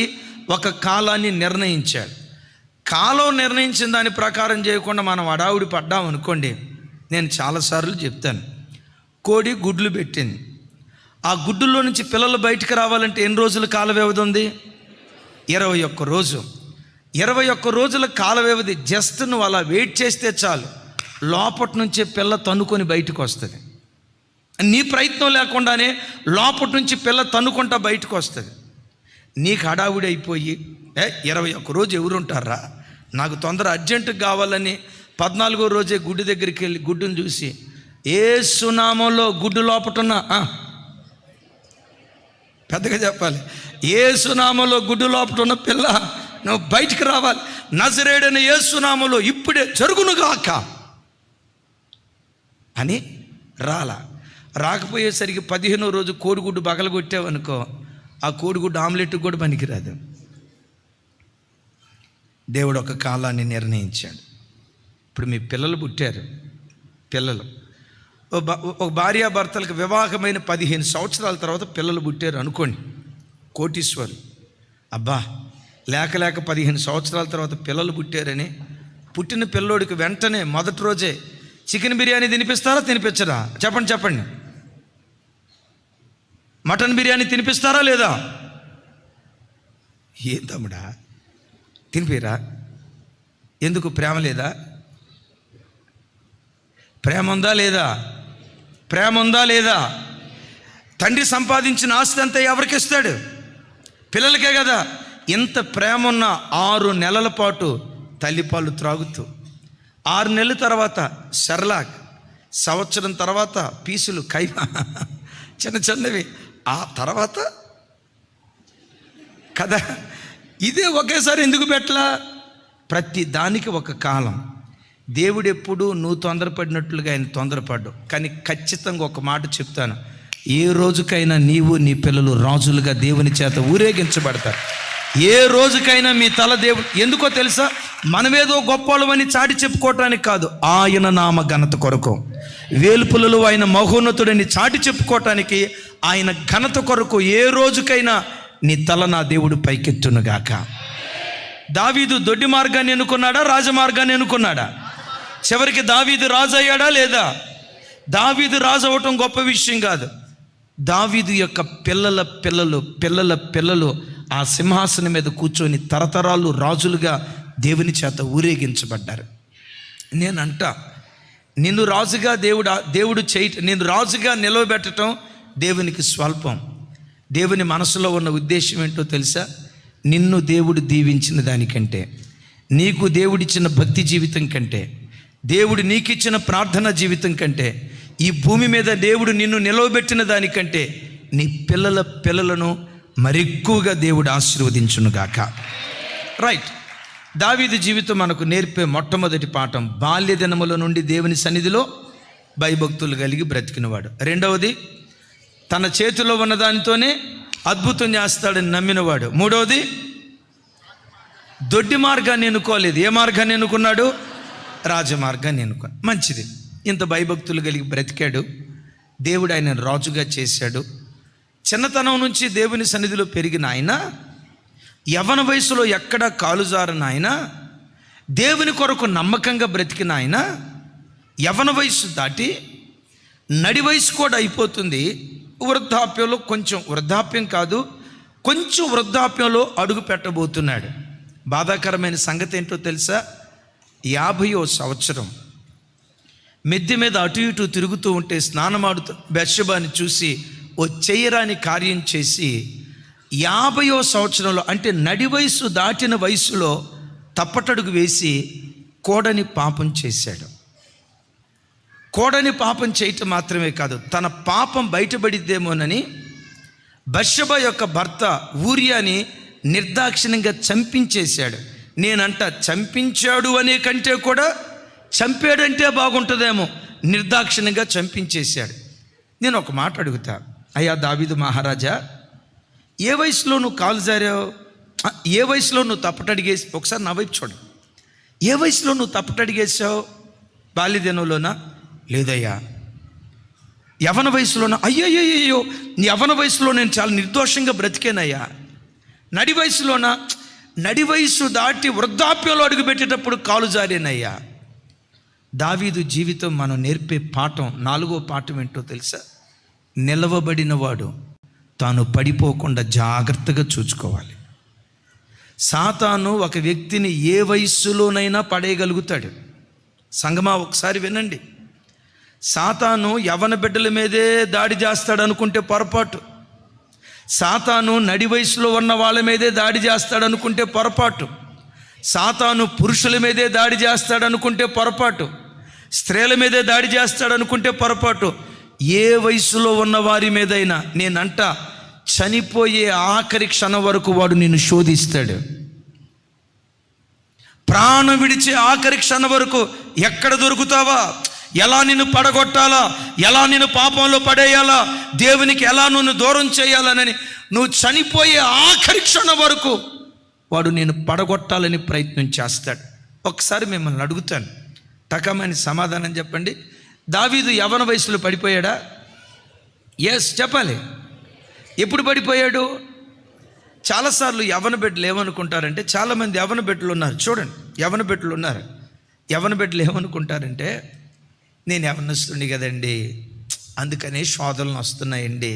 Speaker 1: ఒక కాలాన్ని నిర్ణయించాడు. కాలం నిర్ణయించిన దాని ప్రకారం చేయకుండా మనం అడావుడి పడ్డాం అనుకోండి. నేను చాలాసార్లు చెప్తాను, కోడి గుడ్లు పెట్టింది. ఆ గుడ్డుల్లో నుంచి పిల్లలు బయటకు రావాలంటే ఎన్ని రోజుల కాల వ్యవధి ఉంది? 21 రోజు. 21 రోజుల కాల వ్యవధి. జస్ట్ నువ్వు అలా వెయిట్ చేస్తే చాలు, లోపటి నుంచే పిల్ల తన్నుకొని బయటకు వస్తుంది. నీ ప్రయత్నం లేకుండానే లోపటి నుంచి పిల్ల తన్నుకుంటా బయటకు వస్తుంది. నీకు హడావుడి అయిపోయి 21 రోజు ఎవరుంటారా, నాకు తొందర అర్జెంటుగా కావాలని 14వ రోజే గుడ్డు దగ్గరికి వెళ్ళి గుడ్డును చూసి యేసు నామంలో గుడ్డు లోపటున్న పెద్దగా చెప్పాలి, యేసు నామంలో గుడ్డు లోపటున్న పిల్ల నువ్వు బయటికి రావాలి, నజరేయుడైన యేసు నామంలో ఇప్పుడే జరుగునుగాక అని రాకపోయేసరికి 15వ రోజు కోడిగుడ్డు పగలగొట్టావనుకో, ఆ కోడిగుడ్డు ఆమ్లెట్కి కూడా పనికిరాదు. దేవుడు ఒక కాలాన్ని నిర్ణయించాడు. ఇప్పుడు మీ పిల్లలు పుట్టారు. పిల్లలు ఒక భార్యాభర్తలకు వివాహమైన 15 సంవత్సరాల తర్వాత పిల్లలు పుట్టారు అనుకోండి. కోటీశ్వరు అబ్బా లేక 15 సంవత్సరాల తర్వాత పిల్లలు పుట్టారని పుట్టిన పిల్లోడికి వెంటనే మొదటి రోజే చికెన్ బిర్యానీ తినిపిస్తారా తినిపించరా? చెప్పండి. మటన్ బిర్యానీ తినిపిస్తారా లేదా? ఏం తమ్ముడా తినిపిరా? ఎందుకు? ప్రేమ లేదా? ప్రేమ ఉందా లేదా? తండ్రి సంపాదించిన ఆస్తి అంతా ఎవరికి ఇస్తాడు? పిల్లలకే కదా. ఎంత ప్రేమ ఉన్న 6 నెలల పాటు తల్లిపాలు త్రాగుతూ, 6 నెలల తర్వాత సెర్లాక్, సంవత్సరం తర్వాత పీసులు కైమా చిన్నవి, ఆ తర్వాత కదా. ఇదే ఒకేసారి ఎందుకు పెట్టలా? ప్రతి దానికి ఒక కాలం. దేవుడు ఎప్పుడు నువ్వు తొందరపడినట్లుగా ఆయన తొందరపడ్డు. కానీ ఖచ్చితంగా ఒక మాట చెప్తాను, ఏ రోజుకైనా నీవు నీ పిల్లలు రాజులుగా దేవుని చేత ఊరేగించబడతారు. ఏ రోజుకైనా మీ తల దేవుడు. ఎందుకో తెలుసా? మనమేదో గొప్పవాళ్ళమని చాటి చెప్పుకోవటానికి కాదు, ఆయన నామ ఘనత కొరకు. వేలుపులలో ఆయన మహోన్నతుడని చాటి చెప్పుకోవటానికి, ఆయన ఘనత కొరకు ఏ రోజుకైనా నీ తల నా దేవుడు పైకెత్తునుగాక. దావీదు దొడ్డి మార్గాన్ని ఎన్నుకున్నాడా, రాజమార్గాన్ని ఎన్నుకున్నాడా? చివరికి దావీదు రాజు అయ్యాడా లేదా? దావీదు రాజు అవ్వటం గొప్ప విషయం కాదు. దావీదు యొక్క పిల్లల పిల్లలు ఆ సింహాసనం మీద కూర్చొని తరతరాలు రాజులుగా దేవుని చేత ఊరేగించబడ్డారు. నేనంట నిన్ను రాజుగా నిన్ను రాజుగా నిలవబెట్టడం దేవునికి స్వల్పం. దేవుని మనసులో ఉన్న ఉద్దేశం ఏంటో తెలుసా? నిన్ను దేవుడు దీవించిన దానికంటే, నీకు దేవుడిచ్చిన భక్తి జీవితం కంటే, దేవుడు నీకిచ్చిన ప్రార్థన జీవితం కంటే, ఈ భూమి మీద దేవుడు నిన్ను నిలవబెట్టిన దానికంటే నీ పిల్లలను మరెక్కువగా దేవుడు ఆశీర్వదించునుగాక. రైట్. దావీదు జీవితం మనకు నేర్పే మొట్టమొదటి పాఠం, బాల్య దినముల నుండి దేవుని సన్నిధిలో భయభక్తులు కలిగి బ్రతికినవాడు. రెండవది, తన చేతిలో ఉన్న దానితోనే అద్భుతం చేస్తాడని నమ్మినవాడు. మూడవది, దొడ్డి మార్గాన్ని ఎన్నుకోలేదు. ఏ మార్గాన్ని ఎన్నుకున్నాడు? రాజమార్గాన్ని ఎన్నుకున్నాడు. మంచిది. ఇంత భయభక్తులు కలిగి బ్రతికాడు. దేవుడు ఆయన రాజుగా చేశాడు. చిన్నతనం నుంచి దేవుని సన్నిధిలో పెరిగిన ఆయన, యవ్వన వయసులో ఎక్కడా కాలుజారని ఆయన, దేవుని కొరకు నమ్మకంగా బ్రతికిన ఆయన, యవ్వన వయసు దాటి నడి వయసు కూడా అయిపోతుంది. వృద్ధాప్యంలో వృద్ధాప్యం కాదు, కొంచెం వృద్ధాప్యంలో అడుగు పెట్టబోతున్నాడు. బాధాకరమైన సంగతి ఏంటో తెలుసా? 50వ సంవత్సరం మిద్దె మీద అటు ఇటు తిరుగుతూ ఉంటే స్నానమాడుతూ బెత్షెబాని చూసి ఓ చేయరాని కార్యం చేసి 50వ సంవత్సరంలో, అంటే నడి వయసు దాటిన వయసులో తప్పటడుగు వేసి కోడని పాపం చేశాడు. కోడని పాపం చేయటం మాత్రమే కాదు, తన పాపం బయటపడిద్దేమోనని బెత్షెబ యొక్క భర్త ఊరియాని నిర్దాక్షిణ్యంగా చంపించేశాడు. నేనంట చంపించాడు అనే కంటే కూడా చంపాడంటే బాగుంటుందేమో, నిర్దాక్షిణ్యంగా చంపించేశాడు. నేను ఒక మాట అడుగుతా, అయ్యా దావీదు మహారాజా, ఏ వయసులో నువ్వు కాలు జారావు? ఏ వయసులో నువ్వు తప్పటడిగేసి, ఒకసారి నా వైపు చూడు. ఏ వయసులో నువ్వు తప్పటడిగేసావు? బాల్యదినంలోనా? లేదయ్యా. యవ్వన వయసులోనా? అయ్యో యవ్వన వయసులో నేను చాలా నిర్దోషంగా బ్రతికేనయ్యా. నడి వయసులోనా? నడి వయసు దాటి వృద్ధాప్యంలో అడుగుపెట్టేటప్పుడు కాలు జారేనయ్యా. దావీదు జీవితం మనం నేర్పే పాఠం, 4వ పాఠం ఏంటో తెలుసా? నిలవబడిన వాడు తాను పడిపోకుండా జాగ్రత్తగా చూసుకోవాలి. సాతాను ఒక వ్యక్తిని ఏ వయస్సులోనైనా పడేయగలుగుతాడు. సంగమా ఒకసారి వినండి, సాతాను యవ్వన బిడ్డల మీదే దాడి చేస్తాడు అనుకుంటే పొరపాటు. సాతాను నడి వయసులో ఉన్న వాళ్ళ మీదే దాడి చేస్తాడు అనుకుంటే పొరపాటు. సాతాను పురుషుల మీదే దాడి చేస్తాడు అనుకుంటే పొరపాటు. స్త్రీల మీదే దాడి చేస్తాడు అనుకుంటే పొరపాటు. ఏ వయసులో ఉన్న వారి మీదైనా, నేనంట చనిపోయే ఆఖరి క్షణం వరకు వాడు నిన్ను శోధిస్తాడు. ప్రాణం విడిచే ఆఖరి క్షణం వరకు ఎక్కడ దొరుకుతావా, ఎలా నిన్ను పడగొట్టాలా, ఎలా నిన్ను పాపంలో పడేయాలా, దేవునికి ఎలా నిన్ను దూరం చేయాలనని నువ్వు చనిపోయే ఆఖరి క్షణం వరకు వాడు నేను పడగొట్టాలని ప్రయత్నం చేస్తాడు. ఒకసారి మిమ్మల్ని అడుగుతాను, టకమని సమాధానం చెప్పండి. దావీదు యవ్వన వయసులో పడిపోయాడా? ఎస్ చెప్పాలి. ఎప్పుడు పడిపోయాడు? చాలాసార్లు యవ్వన బిడ్డలు ఏమనుకుంటారంటే, చాలామంది యవ్వన బిడ్డలు ఉన్నారు చూడండి, యవ్వన బిడ్డలు ఉన్నారు. యవ్వన బిడ్డలు ఏమనుకుంటారంటే, నేను యవ్వనస్తుడిని కదండి, అందుకనే శోధనలు వస్తున్నాయండి.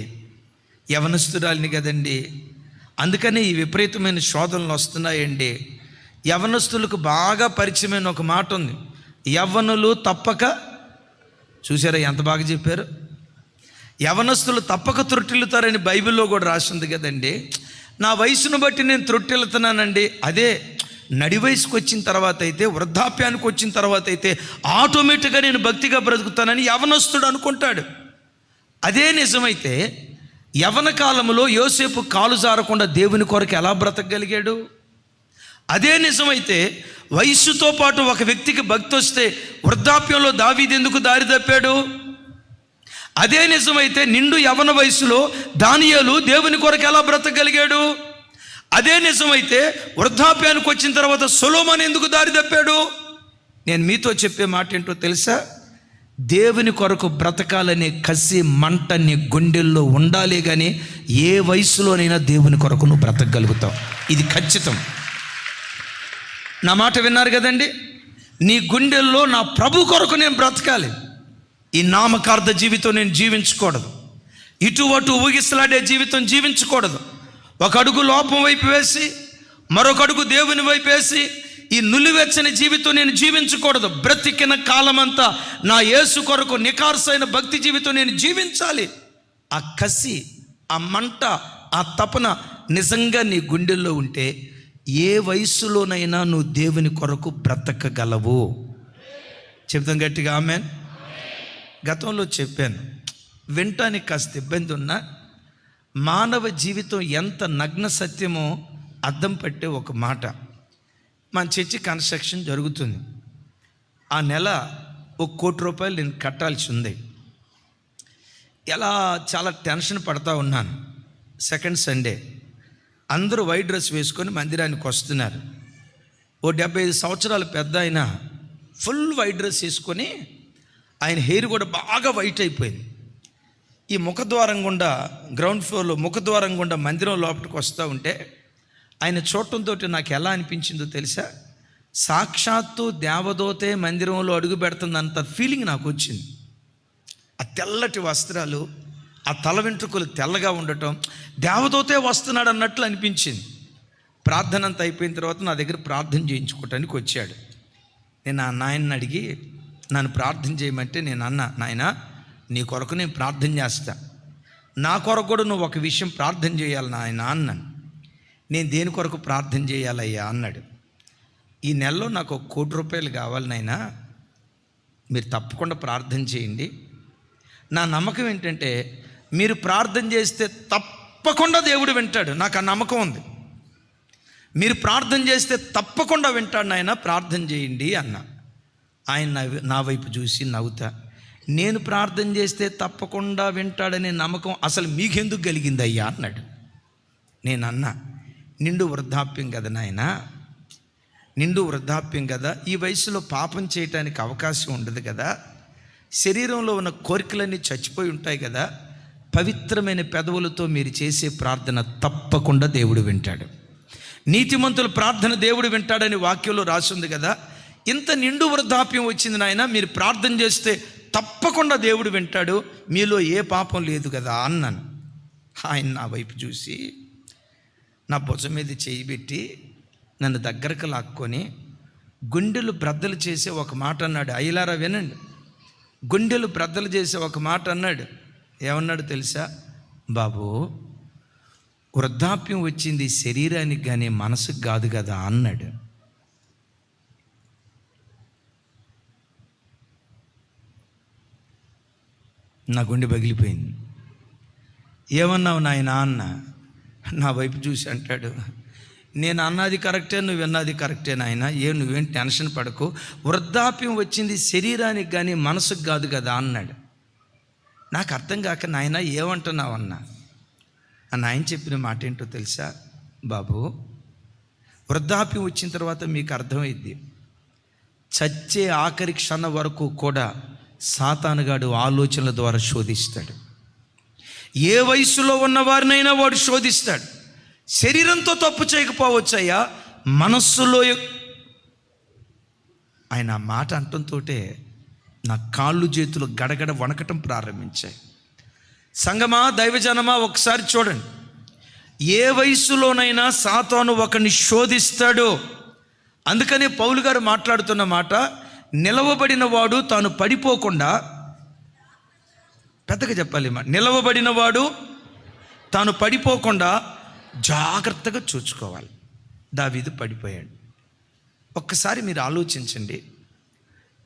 Speaker 1: యవ్వనస్తురాలిని కదండి, అందుకనే ఈ విపరీతమైన శోధనలు వస్తున్నాయండి. యవ్వనస్తులకు బాగా పరిచయమైన ఒక మాట ఉంది, యవ్వనులు తప్పక, చూసారా ఎంత బాగా చెప్పారు, యవ్వనస్తులు తప్పక త్రొట్టిల్లుతారని బైబిల్లో కూడా రాసింది కదండి. నా వయసును బట్టి నేను త్రొట్టిల్లుతున్నానండి. అదే నడి వయసుకు వచ్చిన తర్వాత అయితే, వృద్ధాప్యానికి వచ్చిన తర్వాత అయితే ఆటోమేటిక్గా నేను భక్తిగా బ్రతుకుతానని యవ్వనస్తుడు అనుకుంటాడు. అదే నిజమైతే యవ్వన కాలంలో యోసేపు కాలు జారకుండా దేవుని కొరకు ఎలా బ్రతకగలిగాడు? అదే నిజమైతే వయస్సుతో పాటు ఒక వ్యక్తికి భక్తి వస్తే వృద్ధాప్యంలో దావీదు ఎందుకు దారి తప్పాడు? అదే నిజమైతే నిండు యవ్వన వయసులో దానియేలు దేవుని కొరకు ఎలా బ్రతకగలిగాడు? అదే నిజమైతే వృద్ధాప్యానికి వచ్చిన తర్వాత సొలొమోను ఎందుకు దారి తప్పాడు? నేను మీతో చెప్పే మాట ఏంటో తెలుసా? దేవుని కొరకు బ్రతకాలనే కసి మంట నీ గుండెల్లో ఉండాలి, కానీ ఏ వయసులోనైనా దేవుని కొరకు నువ్వు బ్రతకగలుగుతావు. ఇది ఖచ్చితం. నా మాట విన్నారు కదండి? నీ గుండెల్లో నా ప్రభు కొరకు నేను బ్రతకాలి. ఈ నామకార్థ జీవితం నేను జీవించకూడదు. ఇటు అటు ఊగిసలాడే జీవితం జీవించకూడదు. ఒక అడుగు లోపం వైపు వేసి మరొక అడుగు దేవుని వైపు వేసి ఈ నులివెచ్చని జీవితం నేను జీవించకూడదు. బ్రతికిన కాలమంతా నా యేసు కొరకు నికార్సైన భక్తి జీవితం నేను జీవించాలి. ఆ కసి, ఆ మంట, ఆ తపన నిజంగా నీ గుండెల్లో ఉంటే ఏ వయసులోనైనా నువ్వు దేవుని కొరకు బ్రతకగలవు. చెప్తాం గట్టిగా ఆమేన్. గతంలో చెప్పాను, వినటానికి కాస్త ఇబ్బంది ఉన్నా మానవ జీవితం ఎంత నగ్న సత్యమో అద్దం పట్టే ఒక మాట. మన చర్చి కన్స్ట్రక్షన్ జరుగుతుంది. ఆ నెల ₹1,00,00,000 నేను కట్టాల్సి ఉంది. ఎలా చాలా టెన్షన్ పడతా ఉన్నాను. సెకండ్ సండే అందరూ వైట్ డ్రెస్ వేసుకొని మందిరానికి వస్తున్నారు. ఓ 75 సంవత్సరాల పెద్ద ఆయన ఫుల్ వైట్ డ్రెస్ వేసుకొని, ఆయన హెయిర్ కూడా బాగా వైట్ అయిపోయింది. ఈ ముఖద్వారం గుండా, గ్రౌండ్ ఫ్లోర్లో ముఖద్వారం గుండా మందిరం లోపలికి వస్తూ ఉంటే ఆయన చూడటంతో నాకు ఎలా అనిపించిందో తెలుసా? సాక్షాత్తు దేవదూతే మందిరంలో అడుగు పెడుతుందంత ఫీలింగ్ నాకు వచ్చింది. ఆ తెల్లటి వస్త్రాలు, ఆ తల వెంట్రుకలు తెల్లగా ఉండటం, దేవదూతే వస్తున్నాడు అన్నట్లు అనిపించింది. ప్రార్థన అంతా అయిపోయిన తర్వాత నా దగ్గర ప్రార్థన చేయించుకోవటానికి వచ్చాడు. నేను ఆ నాయన్ని అడిగి నన్ను ప్రార్థన చేయమంటే నేను అన్నా, నాయన నీ కొరకు నేను ప్రార్థన చేస్తా, నా కొరకు కూడా నువ్వు ఒక విషయం ప్రార్థన చేయాలి నాయన అన్నాను. నేను దేని కొరకు ప్రార్థన చేయాలయ్యా అన్నాడు. ఈ నెలలో నాకు ₹1,00,00,000 కావాలి నాయన, మీరు తప్పకుండా ప్రార్థన చేయండి. నా నమ్మకం ఏంటంటే మీరు ప్రార్థన చేస్తే తప్పకుండా దేవుడు వింటాడు, నాకు ఆ నమ్మకం ఉంది. మీరు ప్రార్థన చేస్తే తప్పకుండా వింటాడు నాయన, ప్రార్థన చేయండి అన్న. ఆయన నా వైపు చూసి నవ్వుతా, నేను ప్రార్థన చేస్తే తప్పకుండా వింటాడనే నమ్మకం అసలు మీకెందుకు కలిగింది అయ్యా అన్నాడు. నేను అన్నా, నిండు వృద్ధాప్యం కదా నాయన, నిండు వృద్ధాప్యం కదా, ఈ వయసులో పాపం చేయటానికి అవకాశం ఉండదు కదా, శరీరంలో ఉన్న కోరికలన్నీ చచ్చిపోయి ఉంటాయి కదా, పవిత్రమైన పెదవులతో మీరు చేసే ప్రార్థన తప్పకుండా దేవుడు వింటాడు. నీతిమంతుల ప్రార్థన దేవుడు వింటాడని వాక్యంలో రాసింది కదా. ఇంత నిండు వృద్ధాప్యం వచ్చింది నాయన, మీరు ప్రార్థన చేస్తే తప్పకుండా దేవుడు వింటాడు, మీలో ఏ పాపం లేదు కదా అన్నాను. ఆయన నా వైపు చూసి నా భుజం మీద చేయి పెట్టి నన్ను దగ్గరకు లాక్కొని గుండెలు బ్రద్దలు చేసే ఒక మాట అన్నాడు. అయ్యలారా వినండి, గుండెలు బ్రద్దలు చేసే ఒక మాట అన్నాడు. ఏమన్నాడు తెలుసా? బాబు, వృద్ధాప్యం వచ్చింది శరీరానికి కానీ మనసుకు కాదు కదా అన్నాడు. నా గుండె పగిలిపోయింది. ఏమన్నావు నాయనా అన్న. నా వైపు చూసి అంటాడు, నేను అన్నది కరెక్టే, నువ్వు విన్నది కరెక్టే నాయన, నువ్వేం టెన్షన్ పడకు, వృద్ధాప్యం వచ్చింది శరీరానికి కానీ మనసుకు కాదు కదా అన్నాడు. నాకు అర్థం కాక, నాయన ఏమంటున్నావు అన్నా. ఆయన చెప్పిన మాట ఏంటో తెలుసా? బాబు, వృద్ధాప్యం వచ్చిన తర్వాత మీకు అర్థమైద్ది, చచ్చే ఆఖరి క్షణం వరకు కూడా సాతానుగాడు ఆలోచనల ద్వారా శోధిస్తాడు. ఏ వయసులో ఉన్నవారినైనా వాడు శోధిస్తాడు. శరీరంతో తప్పు చేయకపోవచ్చయ్యా, మనస్సులో. ఆయన ఆ మాట అంటంతో నా కాళ్ళు చేతులు గడగడ వణకటం ప్రారంభించాయి. సంగమా, దైవజనమా, ఒకసారి చూడండి, ఏ వయసులోనైనా సాతాను ఒకరిని శోధిస్తాడు. అందుకనే పౌలు గారు మాట్లాడుతున్న మాట, నిలవబడిన వాడు తాను పడిపోకుండా, పెద్దగా చెప్పాలి, నిలవబడిన వాడు తాను పడిపోకుండా జాగ్రత్తగా చూసుకోవాలి. దావీదు పడిపోయాడు. ఒక్కసారి మీరు ఆలోచించండి,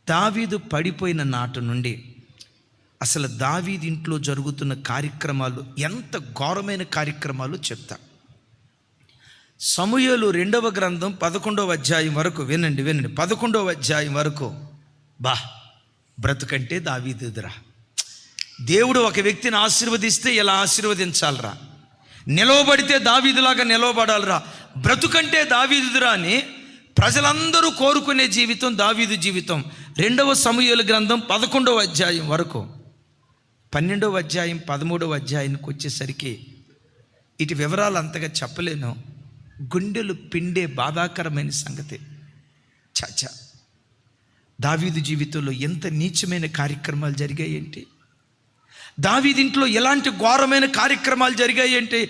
Speaker 1: దావీదు పడిపోయిన నాటి నుండి అసలు దావీదు ఇంట్లో జరుగుతున్న కార్యక్రమాలు ఎంత ఘోరమైన కార్యక్రమాలు చెప్తా. సమూయేలు 2వ గ్రంథం 11వ అధ్యాయం వరకు వినండి. 11వ అధ్యాయం వరకు. బ్రతుకంటే దావీదురా. దేవుడు ఒక వ్యక్తిని ఆశీర్వదిస్తే ఎలా ఆశీర్వదించాలరా, నిలవబడితే దావీదులాగా నిలవబడాలరా, బ్రతుకంటే దావీదురా అని ప్రజలందరూ కోరుకునే జీవితం దావీదు జీవితం. 2వ సమూయేలు గ్రంథం 11వ అధ్యాయం వరకు. 12వ అధ్యాయం 13వ అధ్యాయానికి వచ్చేసరికి ఇటు వివరాలు అంతగా చెప్పలేను. గుండెలు పిండే బాధాకరమైన సంగతి. చాచా, దావీదు జీవితంలో ఎంత నీచమైన కార్యక్రమాలు జరిగాయేంటి, దావీదింట్లో ఎలాంటి ఘోరమైన కార్యక్రమాలు జరిగాయేంటి,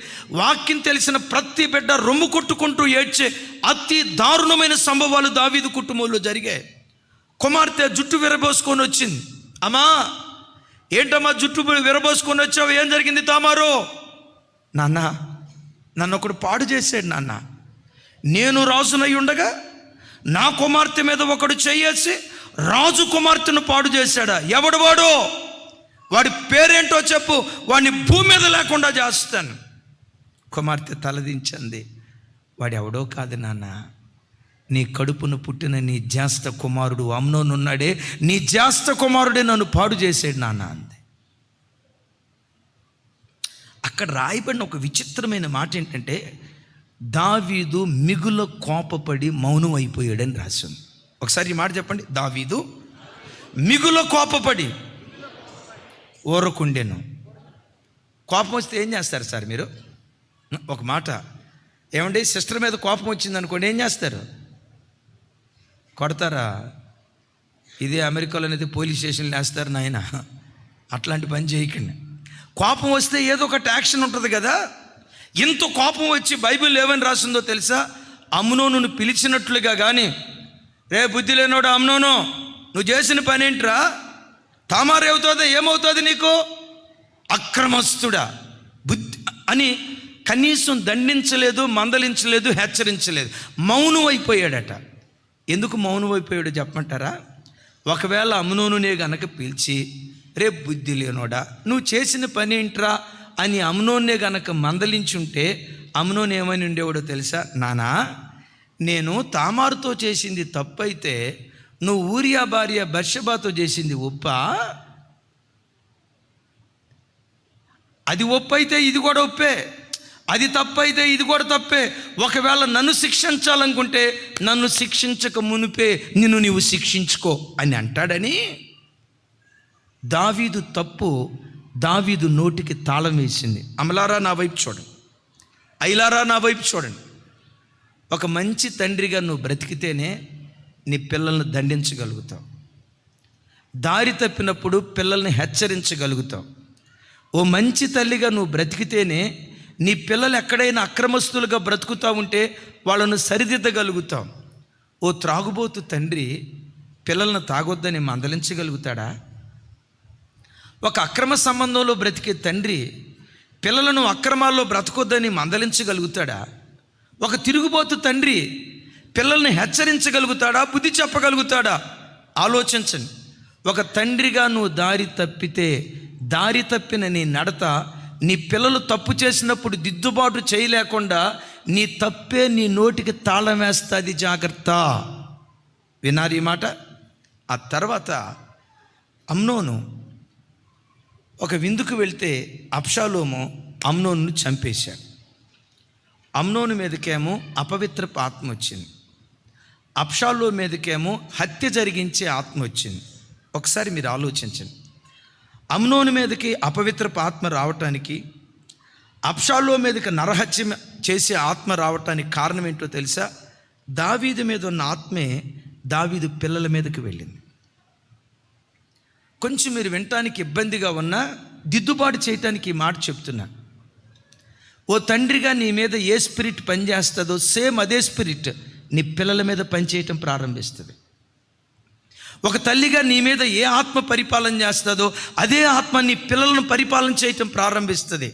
Speaker 1: వాక్యం తెలిసిన ప్రతి బిడ్డ రొమ్ము కొట్టుకుంటూ ఏడ్చే అతి దారుణమైన సంభవాలు దావీదు కుటుంబంలో జరిగాయి. కుమార్తె జుట్టు విరబోసుకొని వచ్చింది. అమ్మా, ఏంటమ్మా జుట్టు విరబోసుకొని వచ్చావు, ఏం జరిగింది తామారు? నాన్న, నన్ను ఒకడు పాడు చేశాడు నాన్న. నేను రాజునై ఉండగా నా కుమార్తె మీద ఒకడు చేయేసి రాజు కుమార్తెను పాడు చేశాడా? ఎవడు వాడు? వాడి పేరేంటో చెప్పు, వాడిని భూమి మీద లేకుండా చేస్తాను. కుమార్తె తలదించింది. వాడు ఎవడో కాదు నాన్న, నీ కడుపును పుట్టిన నీ జ్యేష్ఠ కుమారుడు అమ్నోను ఉన్నాడే, నీ జ్యేష్ఠ కుమారుడే నన్ను పాడు చేసాడు నాన్న అంది. అక్కడ రాయబడిన ఒక విచిత్రమైన మాట ఏంటంటే, దావీదు మిగుల కోపపడి మౌనం అయిపోయాడని రాశాను. ఒకసారి ఈ మాట చెప్పండి. దావీదు మిగుల కోపపడి ఊరకుండెను. కోపం వస్తే ఏం చేస్తారు సార్ మీరు? ఒక మాట ఏమండి, సిస్టర్ మీద కోపం వచ్చింది అనుకోండి, ఏం చేస్తారు? కొడతారా? ఇదే అమెరికాలో అయితే పోలీస్ స్టేషన్లు వేస్తారు నాయన. అట్లాంటి పని చేయకండి. కోపం వస్తే ఏదో ఒకటి యాక్షన్ ఉంటుంది కదా. ఇంత కోపం వచ్చి బైబిల్ ఏమని రాసిందో తెలుసా? అమ్నోనును పిలిచినట్లుగా కానీ, రే బుద్ధి లేనోడు అమ్నోను, నువ్వు చేసిన పని ఏంట్రా? తామారు అవుతుంది, ఏమవుతుంది నీకు? అక్రమస్తుడా బుద్ధి అని కనీసం దండించలేదు, మందలించలేదు, హెచ్చరించలేదు. మౌనం అయిపోయాడట. ఎందుకు మౌనం అయిపోయాడో చెప్పమంటారా? ఒకవేళ అమ్నోనునే గనక పిలిచి, రే బుద్ధి లేనోడా నువ్వు చేసిన పని ఏంట్రా అని అమ్నోన్నే గనక మందలించుంటే అమ్నోన్ ఏమని ఉండేవాడో తెలుసా? నానా, నేను తామారుతో చేసింది తప్పైతే నువ్వు ఊరియా భార్య బర్షబాతో చేసింది ఒప్పా? అది ఒప్పైతే ఇది కూడా ఒప్పే, అది తప్పైతే ఇది కూడా తప్పే. ఒకవేళ నన్ను శిక్షించాలనుకుంటే నన్ను శిక్షించక మునిపే నిన్ను నీవు శిక్షించుకో అని అంటాడని దావీదు తప్పు దావీదు నోటికి తాళం వేసింది. అమలారా నా వైపు చూడండి, ఐలారా నా వైపు చూడండి. ఒక మంచి తండ్రిగా నువ్వు బ్రతికితేనే నీ పిల్లల్ని దండించగలుగుతావు. దారి తప్పినప్పుడు పిల్లల్ని హెచ్చరించగలుగుతావు. ఓ మంచి తల్లిగా నువ్వు బ్రతికితేనే నీ పిల్లలు ఎక్కడైనా అక్రమస్తులుగా బ్రతుకుతూ ఉంటే వాళ్ళను సరిదిద్దగలుగుతావు. ఓ త్రాగుబోతు తండ్రి పిల్లలను తాగొద్దని మందలించగలుగుతాడా? ఒక అక్రమ సంబంధంలో బ్రతికే తండ్రి పిల్లలను అక్రమాల్లో బ్రతకొద్దని మందలించగలుగుతాడా? ఒక తిరుగుబోతు తండ్రి పిల్లల్ని హెచ్చరించగలుగుతాడా? బుద్ధి చెప్పగలుగుతాడా? ఆలోచించండి. ఒక తండ్రిగా నువ్వు దారి తప్పితే, దారి తప్పిన నీ నడత నీ పిల్లలు తప్పు చేసినప్పుడు దిద్దుబాటు చేయలేకుండా నీ తప్పే నీ నోటికి తాళం వేస్తుంది. జాగ్రత్త. వినారు ఈ మాట? ఆ తర్వాత అమ్నోను ఒక విందుకు వెళ్తే అబ్షాలోము అమ్నోను చంపేశాడు. అమ్నోను మీదకేమో అపవిత్రపు ఆత్మ వచ్చింది, అబ్షాలో మీదకేమో హత్య జరిగించే ఆత్మ వచ్చింది. ఒకసారి మీరు ఆలోచించండి. అమ్నోను మీదకి అపవిత్రపు ఆత్మ రావటానికి, అబ్షాలో మీదకి నరహత్య చేసే ఆత్మ రావటానికి కారణం ఏంటో తెలుసా? దావీదు మీద ఉన్న ఆత్మే దావీదు పిల్లల మీదకి వెళ్ళింది. కొంచెం మీరు వినటానికి ఇబ్బందిగా ఉన్నా దిద్దుబాటు చేయటానికి ఈ మాట చెప్తున్నా. ఓ తండ్రిగా నీ మీద ఏ స్పిరిట్ పనిచేస్తుందో సేమ్ అదే స్పిరిట్ నీ పిల్లల మీద పనిచేయటం ప్రారంభిస్తుంది. ఒక తల్లిగా నీ మీద ఏ ఆత్మ పరిపాలన చేస్తుందో అదే ఆత్మ నీ పిల్లలను పరిపాలన చేయటం ప్రారంభిస్తుంది.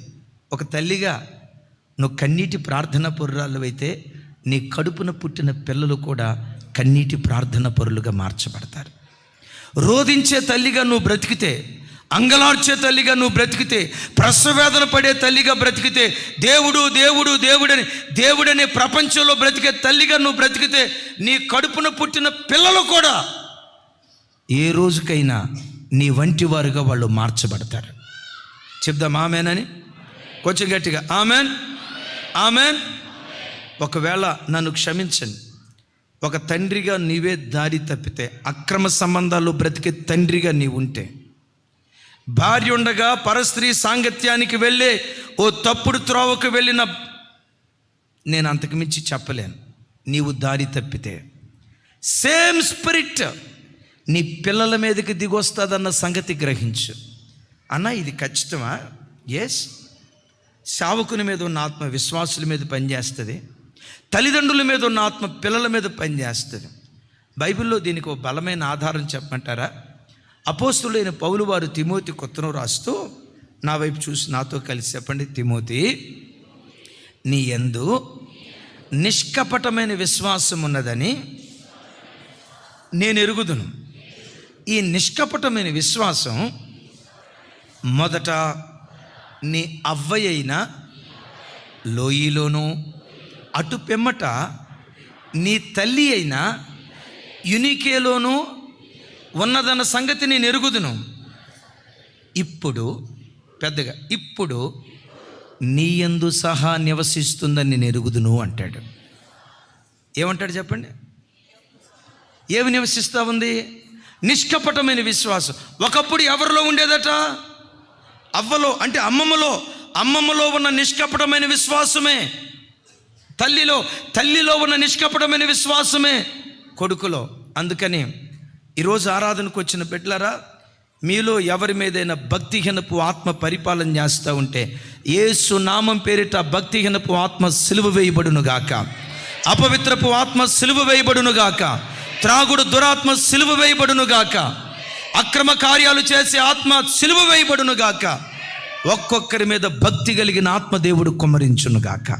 Speaker 1: ఒక తల్లిగా నువ్వు కన్నీటి ప్రార్థన పరురాలు అయితే నీ కడుపున పుట్టిన పిల్లలు కూడా కన్నీటి ప్రార్థన పరులుగా మార్చబడతారు. రోధించే తల్లిగా నువ్వు బ్రతికితే, అంగలార్చే తల్లిగా నువ్వు బ్రతికితే, ప్రసవేదన పడే తల్లిగా బ్రతికితే, దేవుడు దేవుడు దేవుడని దేవుడనే ప్రపంచంలో బ్రతికే తల్లిగా నువ్వు బ్రతికితే నీ కడుపున పుట్టిన పిల్లలు కూడా ఏ రోజుకైనా నీ వంటి వారుగా వాళ్ళు మార్చబడతారు. చెప్దాం ఆమెన్. కొంచెం గట్టిగా ఆమెన్, ఆమెన్. ఒకవేళ నన్ను క్షమించండి, ఒక తండ్రిగా నీవే దారి తప్పితే, అక్రమ సంబంధాల్లో బ్రతికే తండ్రిగా నీవు ఉంటే, భార్య ఉండగా పరస్త్రీ సాంగత్యానికి వెళ్ళే ఓ తప్పుడు త్రోవకు వెళ్ళిన, నేను అంతకుమించి చెప్పలేను. నీవు దారి తప్పితే సేమ్ స్పిరిట్ నీ పిల్లల మీదకి దిగొస్తుందన్న సంగతి గ్రహించు. అన్న ఇది ఖచ్చితమా? ఎస్. సేవకుని మీద ఉన్న ఆత్మ విశ్వాసుల మీద పనిచేస్తుంది, తల్లిదండ్రుల మీద ఉన్న ఆత్మ పిల్లల మీద పనిచేస్తుంది. బైబిల్లో దీనికి ఒక బలమైన ఆధారం చెప్పమంటారా? అపోస్తులైన పౌలు వారు తిమోతి కొత్తను రాస్తూ, నా వైపు చూసి నాతో కలిసి చెప్పండి. తిమోతి, నీ యందు నిష్కపటమైన విశ్వాసం ఉన్నదని నేను ఎరుగుదును. ఈ నిష్కపటమైన విశ్వాసం మొదట నీ అవ్వయైన లోయలోనూ, అటు పిమ్మట నీ తల్లి అయిన యునికేలోనూ ఉన్నదన్న సంగతి నేను ఎరుగుదును. ఇప్పుడు పెద్దగా, ఇప్పుడు నీయందు సహా నివసిస్తుందని నేను ఎరుగుదును అంటాడు. ఏమంటాడు చెప్పండి? ఏమి నివసిస్తూ ఉంది? నిష్కపటమైన విశ్వాసం. ఒకప్పుడు ఎవరిలో ఉండేదట? అవ్వలో, అంటే అమ్మమ్మలో ఉన్న నిష్కపటమైన విశ్వాసమే. తల్లిలో ఉన్న నిష్కపటమైన విశ్వాసమే కొడుకులో. అందుకని ఈరోజు ఆరాధనకు వచ్చిన బిడ్డలారా, మీలో ఎవరి మీదైనా భక్తిహీనపు ఆత్మ పరిపాలన చేస్తూ ఉంటే యేసు నామం పేరిట భక్తిహీనపు ఆత్మ సిలువ వేయబడునుగాక, అపవిత్రపు ఆత్మ సిలువ వేయబడునుగాక, త్రాగుడు దురాత్మ సిలువ వేయబడునుగాక, అక్రమ కార్యాలు చేసే ఆత్మ సిలువ వేయబడునుగాక. ఒక్కొక్కరి మీద భక్తి కలిగిన ఆత్మ దేవుడు కుమ్మరించునుగాక.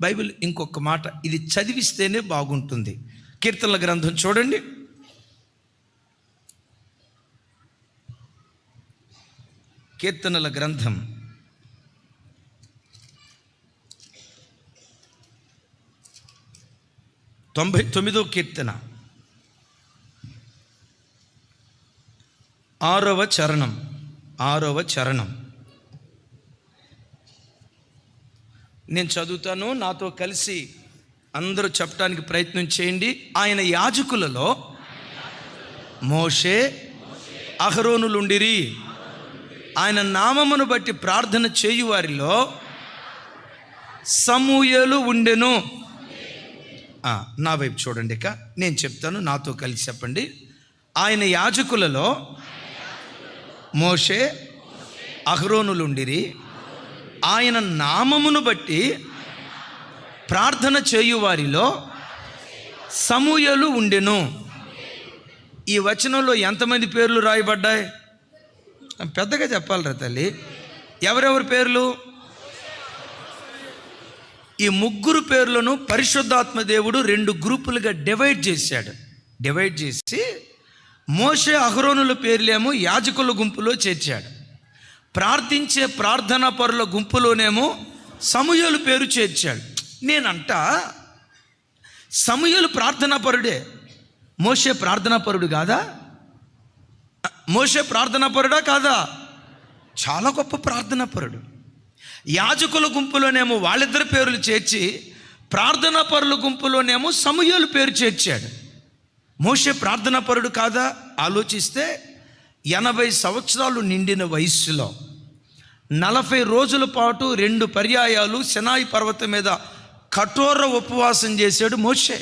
Speaker 1: బైబిల్ ఇంకొక మాట, ఇది చదివిస్తేనే బాగుంటుంది. కీర్తనల గ్రంథం చూడండి, కీర్తనల గ్రంథం 99వ కీర్తన 6వ చరణం నేను చదువుతాను, నాతో కలిసి అందరూ చెప్పడానికి ప్రయత్నం చేయండి. ఆయన యాజకులలో మోషే అహరోనులుండిరి, ఆయన నామమును బట్టి ప్రార్థన చేయు వారిలో సమూయేలు ఉండెను. నా వైపు చూడండి, ఇక నేను చెప్తాను, నాతో కలిసి చెప్పండి. ఆయన యాజకులలో మోషే అహరోనులుండిరి, ఆయన నామమును బట్టి ప్రార్థన చేయు వారిలో సమూయేలు ఉండెను. ఈ వచనంలో ఎంతమంది పేర్లు రాయబడ్డాయి? పెద్దగా చెప్పాలిరా తల్లి. ఎవరెవరి పేర్లు? ఈ ముగ్గురు పేర్లను పరిశుద్ధాత్మ దేవుడు 2 గ్రూపులుగా డివైడ్ చేసి మోషే అహరోనుల పేర్లేమో యాజకుల గుంపులో చేర్చాడు. ప్రార్థించే ప్రార్థనా పరుల గుంపులోనేమో సమూయేలు పేరు చేర్చాడు. నేనంట సమూయేలు ప్రార్థనా పరుడే, మోషే ప్రార్థనా పరుడు కాదా? మోషే ప్రార్థనా పరుడా కాదా? చాలా గొప్ప ప్రార్థనా పరుడు. యాజకుల గుంపులోనేమో వాళ్ళిద్దరి పేర్లు చేర్చి ప్రార్థనా పరుల గుంపులోనేమో సమూయేలు పేరు చేర్చాడు. మోషే ప్రార్థనా పరుడు కాదా? ఆలోచిస్తే 80 సంవత్సరాలు నిండిన వయస్సులో 40 రోజుల పాటు 2 పర్యాయాలు సినాయి పర్వతం మీద కఠోర ఉపవాసం చేశాడు మోషే.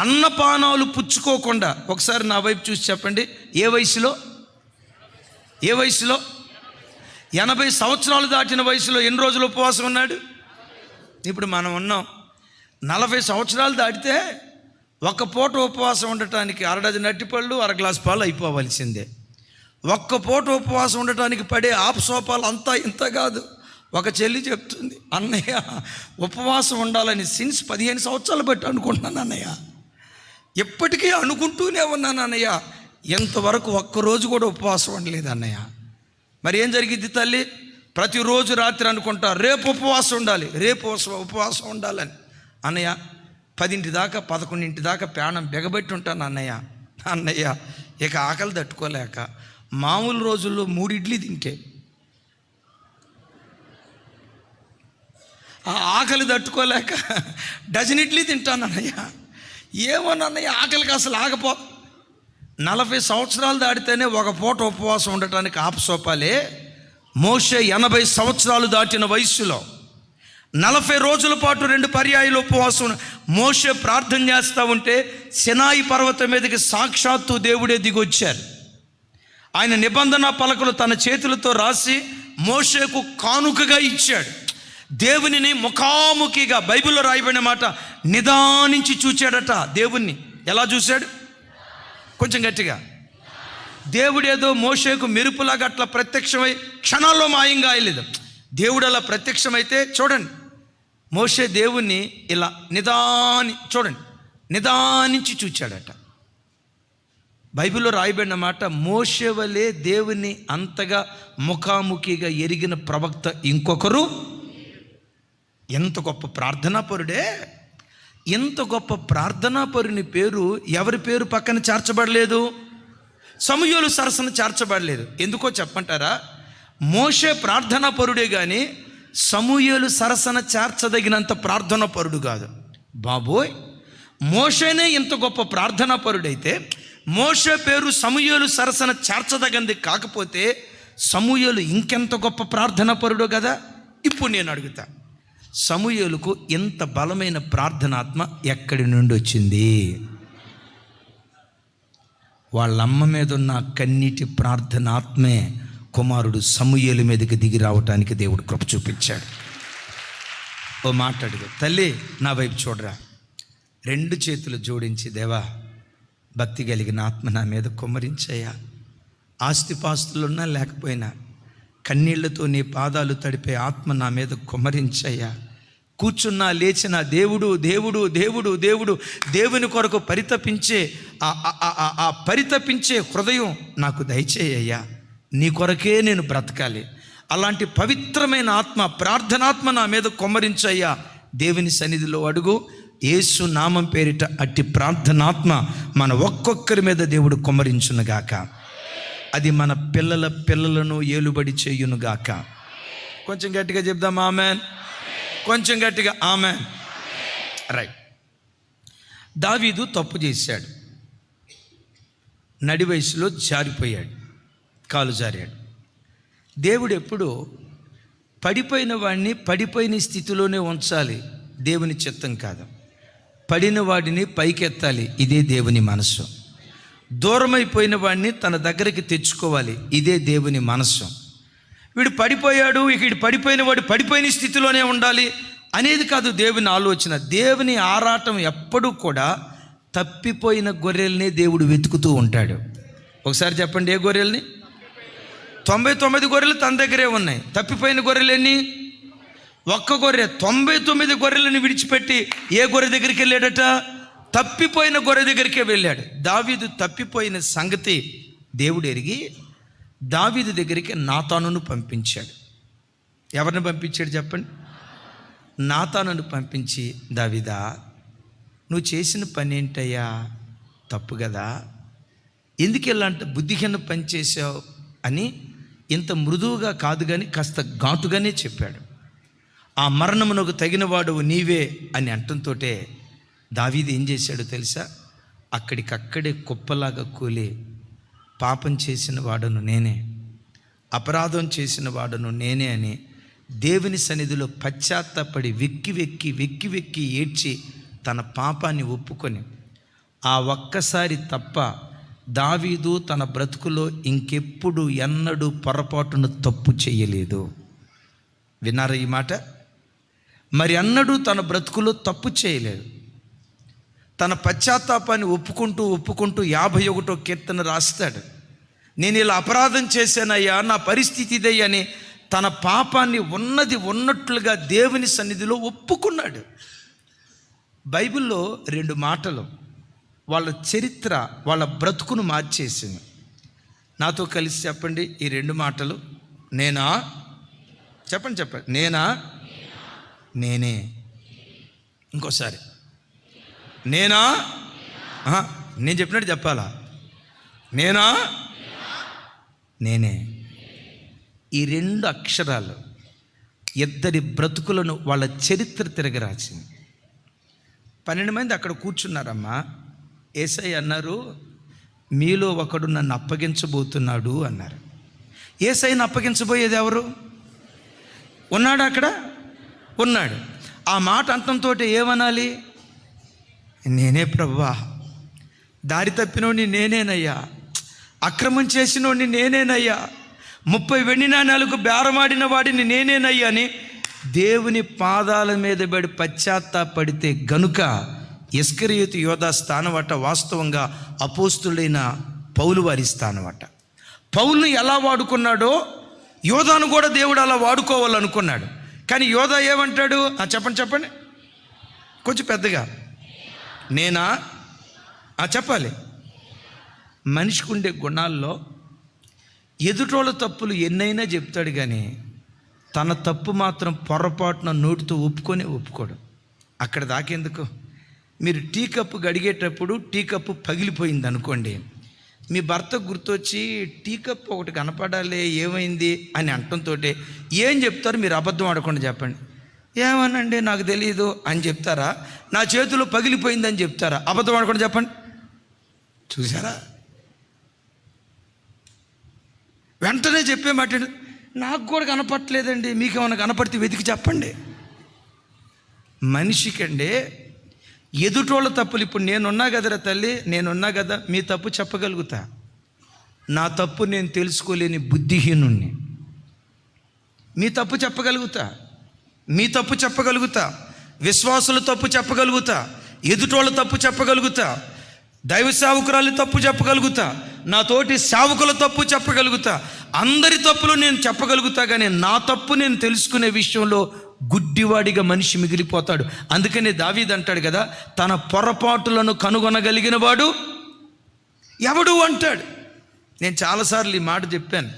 Speaker 1: అన్నపానాలు పుచ్చుకోకుండా. ఒకసారి నా వైపు చూసి చెప్పండి, ఏ వయసులో? 80 సంవత్సరాలు దాటిన వయసులో ఎన్ని రోజులు ఉపవాసం ఉన్నాడు? ఇప్పుడు మనం ఉన్నాం 40 సంవత్సరాలు దాటితే ఒక్క పూట ఉపవాసం ఉండటానికి 1/2 డజన్ అరటిపళ్ళు 1 గ్లాస్ పాలు అయిపోవలసిందే. ఒక్క పూట ఉపవాసం ఉండటానికి పడే ఆపసోపాలు అంతా ఇంత కాదు. ఒక చెల్లి చెప్తుంది, అన్నయ్య ఉపవాసం ఉండాలని సిన్స్ 15 సంవత్సరాలు బట్టి అనుకుంటున్నాను అన్నయ్య, ఎప్పటికీ అనుకుంటూనే ఉన్నాను అన్నయ్య, ఎంతవరకు ఒక్కరోజు కూడా ఉపవాసం ఉండలేదు అన్నయ్య. మరి ఏం జరిగింది తల్లి? ప్రతిరోజు రాత్రి అనుకుంటా రేపు ఉపవాసం ఉండాలని. అన్నయ్య 10 దాకా 11 దాకా ప్రాణం బెగబెట్టి ఉంటాను అన్నయ్య. ఇక ఆకలి తట్టుకోలేక మామూలు రోజుల్లో 3 ఇడ్లీ తింటే ఆ ఆకలి తట్టుకోలేక డజన్ ఇడ్లీ తింటాను అన్నయ్య. ఏమోనన్నయ్య ఆకలికి అసలు 40 సంవత్సరాలు దాటితేనే ఒక పూట ఉపవాసం ఉండటానికి ఆపసోపాలే. మోషే 80 సంవత్సరాలు దాటిన వయస్సులో 40 రోజుల పాటు 2 పర్యాయాలు ఉపవాసం. మోషే ప్రార్థన చేస్తూ ఉంటే సినాయి పర్వతం మీదకి సాక్షాత్తు దేవుడే దిగొచ్చారు. ఆయన నిబంధన పలకలు తన చేతులతో రాసి మోషేకు కానుకగా ఇచ్చాడు. దేవునిని ముఖాముఖిగా, బైబిల్లో రాయబడిన మాట, నిదానించి చూచాడట. దేవుణ్ణి ఎలా చూశాడు? కొంచెం గట్టిగా. దేవుడేదో మోషేకు మెరుపులాగా అట్లా ప్రత్యక్షమై క్షణాల్లో మాయంగా అయ్యలేదు. దేవుడు అలా ప్రత్యక్షమైతే చూడండి, మోషే దేవుణ్ణి ఇలా నిదానించి చూచాడట. బైబిల్లో రాయబడిన మాట, మోషే వలె దేవుని అంతగా ముఖాముఖిగా ఎరిగిన ప్రవక్త ఇంకొకరు. ఎంత గొప్ప ప్రార్థనాపరుడే! ఎంత గొప్ప ప్రార్థనాపరుని పేరు ఎవరి పేరు పక్కన చేర్చబడలేదు? సమూయేలు సరసన చేర్చబడలేదు. ఎందుకో చెప్పంటారా? మోషే ప్రార్థనా పరుడే కానీ సమూయేలు సరసన చేర్చదగినంత ప్రార్థనా పరుడు కాదు. బాబోయ్, మోషేనే ఇంత గొప్ప ప్రార్థనా పరుడైతే మోషే పేరు సమూయేలు సరసన చేర్చదగింది కాకపోతే సమూయేలు ఇంకెంత గొప్ప ప్రార్థనా పరుడో కదా. ఇప్పుడు నేను అడుగుతా, సమూయేలుకు ఎంత బలమైన ప్రార్థనాత్మ ఎక్కడి నుండి వచ్చింది? వాళ్ళమ్మ మీద ఉన్న కన్నీటి ప్రార్థనాత్మే కుమారుడు సమూయేలు మీదకి దిగి రావటానికి దేవుడు కృప చూపించాడు. ఓ మాట అడుగు, తల్లి నా వైపు చూడరా, 2 చేతులు జోడించి, దేవా భక్తి కలిగిన ఆత్మ నా మీద కుమ్మరించయ్యా. ఆస్తిపాస్తులున్నా లేకపోయినా కన్నీళ్లతో నీ పాదాలు తడిపే ఆత్మ నా మీద కుమ్మరించయ్యా. కూర్చున్నా లేచిన దేవుడు దేవుడు దేవుడు దేవుడు దేవుని కొరకు పరితపించే ఆ పరితపించే హృదయం నాకు దయచేయ్యా. నీ కొరకే నేను బ్రతకాలి. అలాంటి పవిత్రమైన ఆత్మ, ప్రార్థనాత్మ నా మీద కుమ్మరించయ్యా. దేవుని సన్నిధిలో అడుగు. యేసు నామం పేరిట అట్టి ప్రార్థనాత్మ మన ఒక్కొక్కరి మీద దేవుడు కుమ్మరించునుగాక. అది మన పిల్లల పిల్లలను ఏలుబడి చేయునుగాక. కొంచెం గట్టిగా చెప్దాం ఆమెన్. కొంచెం గట్టిగా ఆమెన్. రైట్. దావీదు తప్పు చేశాడు, నడి వయసులో జారిపోయాడు, కాలు జారాడు. దేవుడు ఎప్పుడు పడిపోయిన వాడిని పడిపోయిన స్థితిలోనే ఉంచాలి, దేవుని చిత్తం కాదు. పడిన వాడిని పైకెత్తాలి, ఇదే దేవుని మనస్సు. దూరమైపోయిన వాడిని తన దగ్గరికి తెచ్చుకోవాలి, ఇదే దేవుని మనస్సు. వీడు పడిపోయాడు, ఇక వీడు పడిపోయిన వాడు పడిపోయిన స్థితిలోనే ఉండాలి అనేది కాదు దేవుని ఆలోచన. దేవుని ఆరాటం ఎప్పుడూ కూడా తప్పిపోయిన గొర్రెల్ని దేవుడు వెతుకుతూ ఉంటాడు. ఒకసారి చెప్పండి, ఏ గొర్రెల్ని? 99 గొర్రెలు తన దగ్గరే ఉన్నాయి. తప్పిపోయిన గొర్రెలన్నీ 1 గొర్రె. 99 గొర్రెలను విడిచిపెట్టి ఏ గొర్రె దగ్గరికి వెళ్ళాడట? తప్పిపోయిన గొర్రె దగ్గరికే వెళ్ళాడు. దావీదు తప్పిపోయిన సంగతి దేవుడు ఎరిగి దావీదు దగ్గరికి నాతానును పంపించాడు. ఎవరిని పంపించాడు చెప్పండి? నాతానును పంపించి, దావీదా నువ్వు చేసిన పని ఏంటయ్యా? తప్పు కదా, ఎందుకు ఇలాంటి బుద్ధిహీన పని చేసావు అని ఇంత మృదువుగా కాదు కానీ కాస్త ఘాటుగానే చెప్పాడు. ఆ మరణమునకు తగినవాడు నీవే అని అంటంతోటే దావీదు ఏం చేశాడో తెలుసా? అక్కడికక్కడే కుప్పలాగా కూలి, పాపం చేసిన వాడను నేనే, అపరాధం చేసిన వాడను నేనే అని దేవుని సన్నిధిలో పశ్చాత్తాపడి వెక్కి వెక్కి వెక్కి వెక్కి ఏడ్చి తన పాపాన్ని ఒప్పుకొని, ఆ ఒక్కసారి తప్ప దావీదు తన బ్రతుకులో ఇంకెప్పుడు ఎన్నడూ పొరపాటును తప్పు చేయలేదు. విన్నారా ఈ మాట? మరి అన్నడూ తన బ్రతుకులో తప్పు చేయలేదు. తన పశ్చాత్తాపాన్ని ఒప్పుకుంటూ ఒప్పుకుంటూ 51వ కీర్తన రాస్తాడు. నేను ఇలా అపరాధం చేశానయ్యా, నా పరిస్థితి ఇదయ్యా అని తన పాపాన్ని ఉన్నది ఉన్నట్లుగా దేవుని సన్నిధిలో ఒప్పుకున్నాడు. బైబిల్లో 2 మాటలు వాళ్ళ చరిత్ర, వాళ్ళ బ్రతుకును మార్చేసింది. నాతో కలిసి చెప్పండి ఈ 2 మాటలు. నేనా? చెప్పండి చెప్పండి. నేనా? నేనే. ఇంకోసారి. నేనా? నేను చెప్పినట్టు చెప్పాలా? నేనా? నేనే. ఈ 2 అక్షరాలు ఇద్దరి బ్రతుకులను, వాళ్ళ చరిత్ర తిరగరాసింది. 12 మంది అక్కడ కూర్చున్నారమ్మా. యేసయ్య అన్నారు, మీలో ఒకడు నన్ను అప్పగించబోతున్నాడు అన్నారు. యేసయ్యను అప్పగించబోయేది ఎవరు? ఉన్నాడు అక్కడ? ఉన్నాడు. ఆ మాట అంతంతో ఏమనాలి? నేనే ప్రభువా, దారి తప్పినోడిని నేనేనయ్యా, అక్రమం చేసినోడిని నేనేనయ్యా, 30 వెండి నాణాలకు బేరమాడిన వాడిని నేనేనయ్యా అని దేవుని పాదాల మీద పడి పశ్చాత్తాపడితే గనుక ఇస్కరియోతు యోధా స్థానమట వాస్తవంగా అపోస్తులైన పౌలు వారి స్థానమట. పౌలుని ఎలా వాడుకున్నాడో యోధాను కూడా దేవుడు అలా వాడుకోవాలనుకున్నాడు. కానీ యోధా ఏమంటాడు? చెప్పండి చెప్పండి కొంచెం పెద్దగా. నేనా? చెప్పాలి. మనిషికి ఉండే గుణాల్లో ఎదుటోళ్ళ తప్పులు ఎన్నైనా చెప్తాడు, కానీ తన తప్పు మాత్రం పొరపాటున నోటితో ఒప్పుకోడు. అక్కడ దాకెందుకు? మీరు టీ కప్పు గడిగేటప్పుడు టీ కప్పు పగిలిపోయింది అనుకోండి, మీ భర్త గుర్తొచ్చి టీ కప్ ఒకటి కనపడాలి ఏమైంది అని అంటంతో ఏం చెప్తారు? మీరు అబద్ధం ఆడకుండా చెప్పండి. ఏమనండి నాకు తెలియదు అని చెప్తారా? నా చేతిలో పగిలిపోయిందని చెప్తారా? అబద్ధం ఆడకుండా చెప్పండి. చూసారా? వెంటనే చెప్పే మాట, నాకు కూడా కనపట్లేదండి, మీకేమైనా కనపడితే వెతికి చెప్పండి. మనిషికండి ఎదుటోళ్ళ తప్పులు, ఇప్పుడు నేనున్నా కదరా తల్లి, నేనున్నా కదా, మీ తప్పు చెప్పగలుగుతా. నా తప్పు నేను తెలుసుకోలేని బుద్ధిహీనుణ్ణి. మీ తప్పు చెప్పగలుగుతా, మీ తప్పు చెప్పగలుగుతా, విశ్వాసుల తప్పు చెప్పగలుగుతా, ఎదుటోళ్ళ తప్పు చెప్పగలుగుతా, దైవ సేవకురాలి తప్పు చెప్పగలుగుతా, నా తోటి సేవకుల తప్పు చెప్పగలుగుతా, అందరి తప్పులు నేను చెప్పగలుగుతా. కానీ నా తప్పు నేను తెలుసుకునే విషయంలో గుడ్డివాడిగా మనిషి మిగిలిపోతాడు. అందుకనే దావీదు అంటాడు కదా, తన పొరపాటులను కనుగొనగలిగిన వాడు ఎవడు అంటాడు. నేను చాలాసార్లు ఈ మాట చెప్పాను.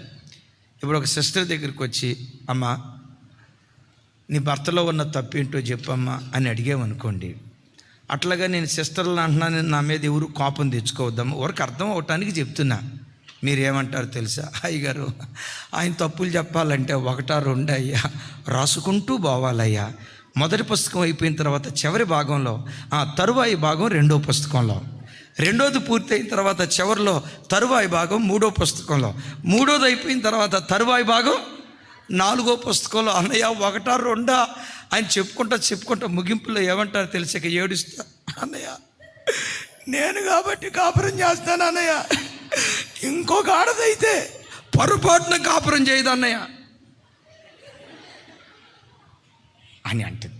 Speaker 1: ఇప్పుడు ఒక సిస్టర్ దగ్గరికి వచ్చి, అమ్మా నీ భర్తలో ఉన్న తప్పేంటో చెప్పమ్మా అని అడిగామనుకోండి, అట్లాగా నేను సిస్టర్లు అంటున్నాను, నా మీద ఎవరు కోపం తెచ్చుకోవద్దాము, ఎవరికి అర్థం అవటానికి చెప్తున్నా. మీరేమంటారు తెలుసా? అయ్యగారు ఆయన తప్పులు చెప్పాలంటే 1 2 అయ్యా, రాసుకుంటూ పోవాలయ్యా. మొదటి పుస్తకం అయిపోయిన తర్వాత చివరి భాగంలో, తరువాయి భాగం 2వ పుస్తకంలో, 2వది పూర్తయిన తర్వాత చివరిలో తరువాయి భాగం 3వ పుస్తకంలో, 3వది అయిపోయిన తర్వాత తరువాయి భాగం 4వ పుస్తకంలో. అన్నయ్య 1 2 అని చెప్పుకుంటా ముగింపులో ఏమంటారు తెలిసాక ఏడుస్తా, అన్నయ్య నేను కాబట్టి కాపురం చేస్తాను అన్నయ్య, ఇంకొక ఆడదైతే పొరపాటున కాపురం చేయదు అన్నయ్య అని అంటుంది.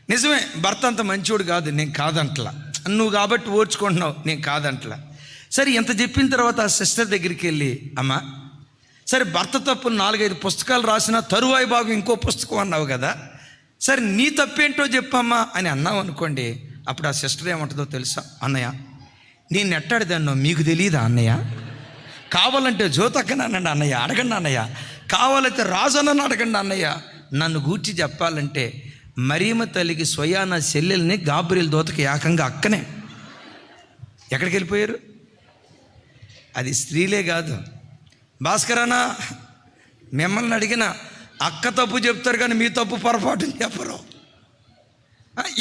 Speaker 1: నిజమే, భర్త అంత మంచోడు కాదు, నేను కాదంటలా, నువ్వు కాబట్టి ఓర్చుకుంటున్నావు, నేను కాదంటలా. సరే, ఇంత చెప్పిన తర్వాత ఆ సిస్టర్ దగ్గరికి వెళ్ళి, అమ్మా సరే భర్త తప్పులు 4 5 పుస్తకాలు రాసిన తరువాయి భాగం ఇంకో పుస్తకం అన్నావు కదా, సరే నీ తప్పేంటో చెప్పమ్మా అని అన్నావు అనుకోండి. అప్పుడు ఆ సిస్టర్ ఏమంటుందో తెలుసా? అన్నయ్య నేను ఎట్టాడిదాన్నో మీకు తెలియదా అన్నయ్య? కావాలంటే జ్యోతక్కనన్నండి అన్నయ్య, అడగండి అన్నయ్య, కావాలంటే రాజన్నని అడగండి అన్నయ్య. నన్ను గూర్చి చెప్పాలంటే మరియమ్మ తల్లికి స్వయాన చెల్లెల్ని గాబ్రియల్ దూతకి ఏకంగా అక్కనే ఎక్కడికి వెళ్ళిపోయారు? అది స్త్రీలే కాదు. భాస్కరనా మిమ్మల్ని అడిగిన అక్క తప్పు చెప్తారు కానీ మీ తప్పు పొరపాటుని చెప్పరు,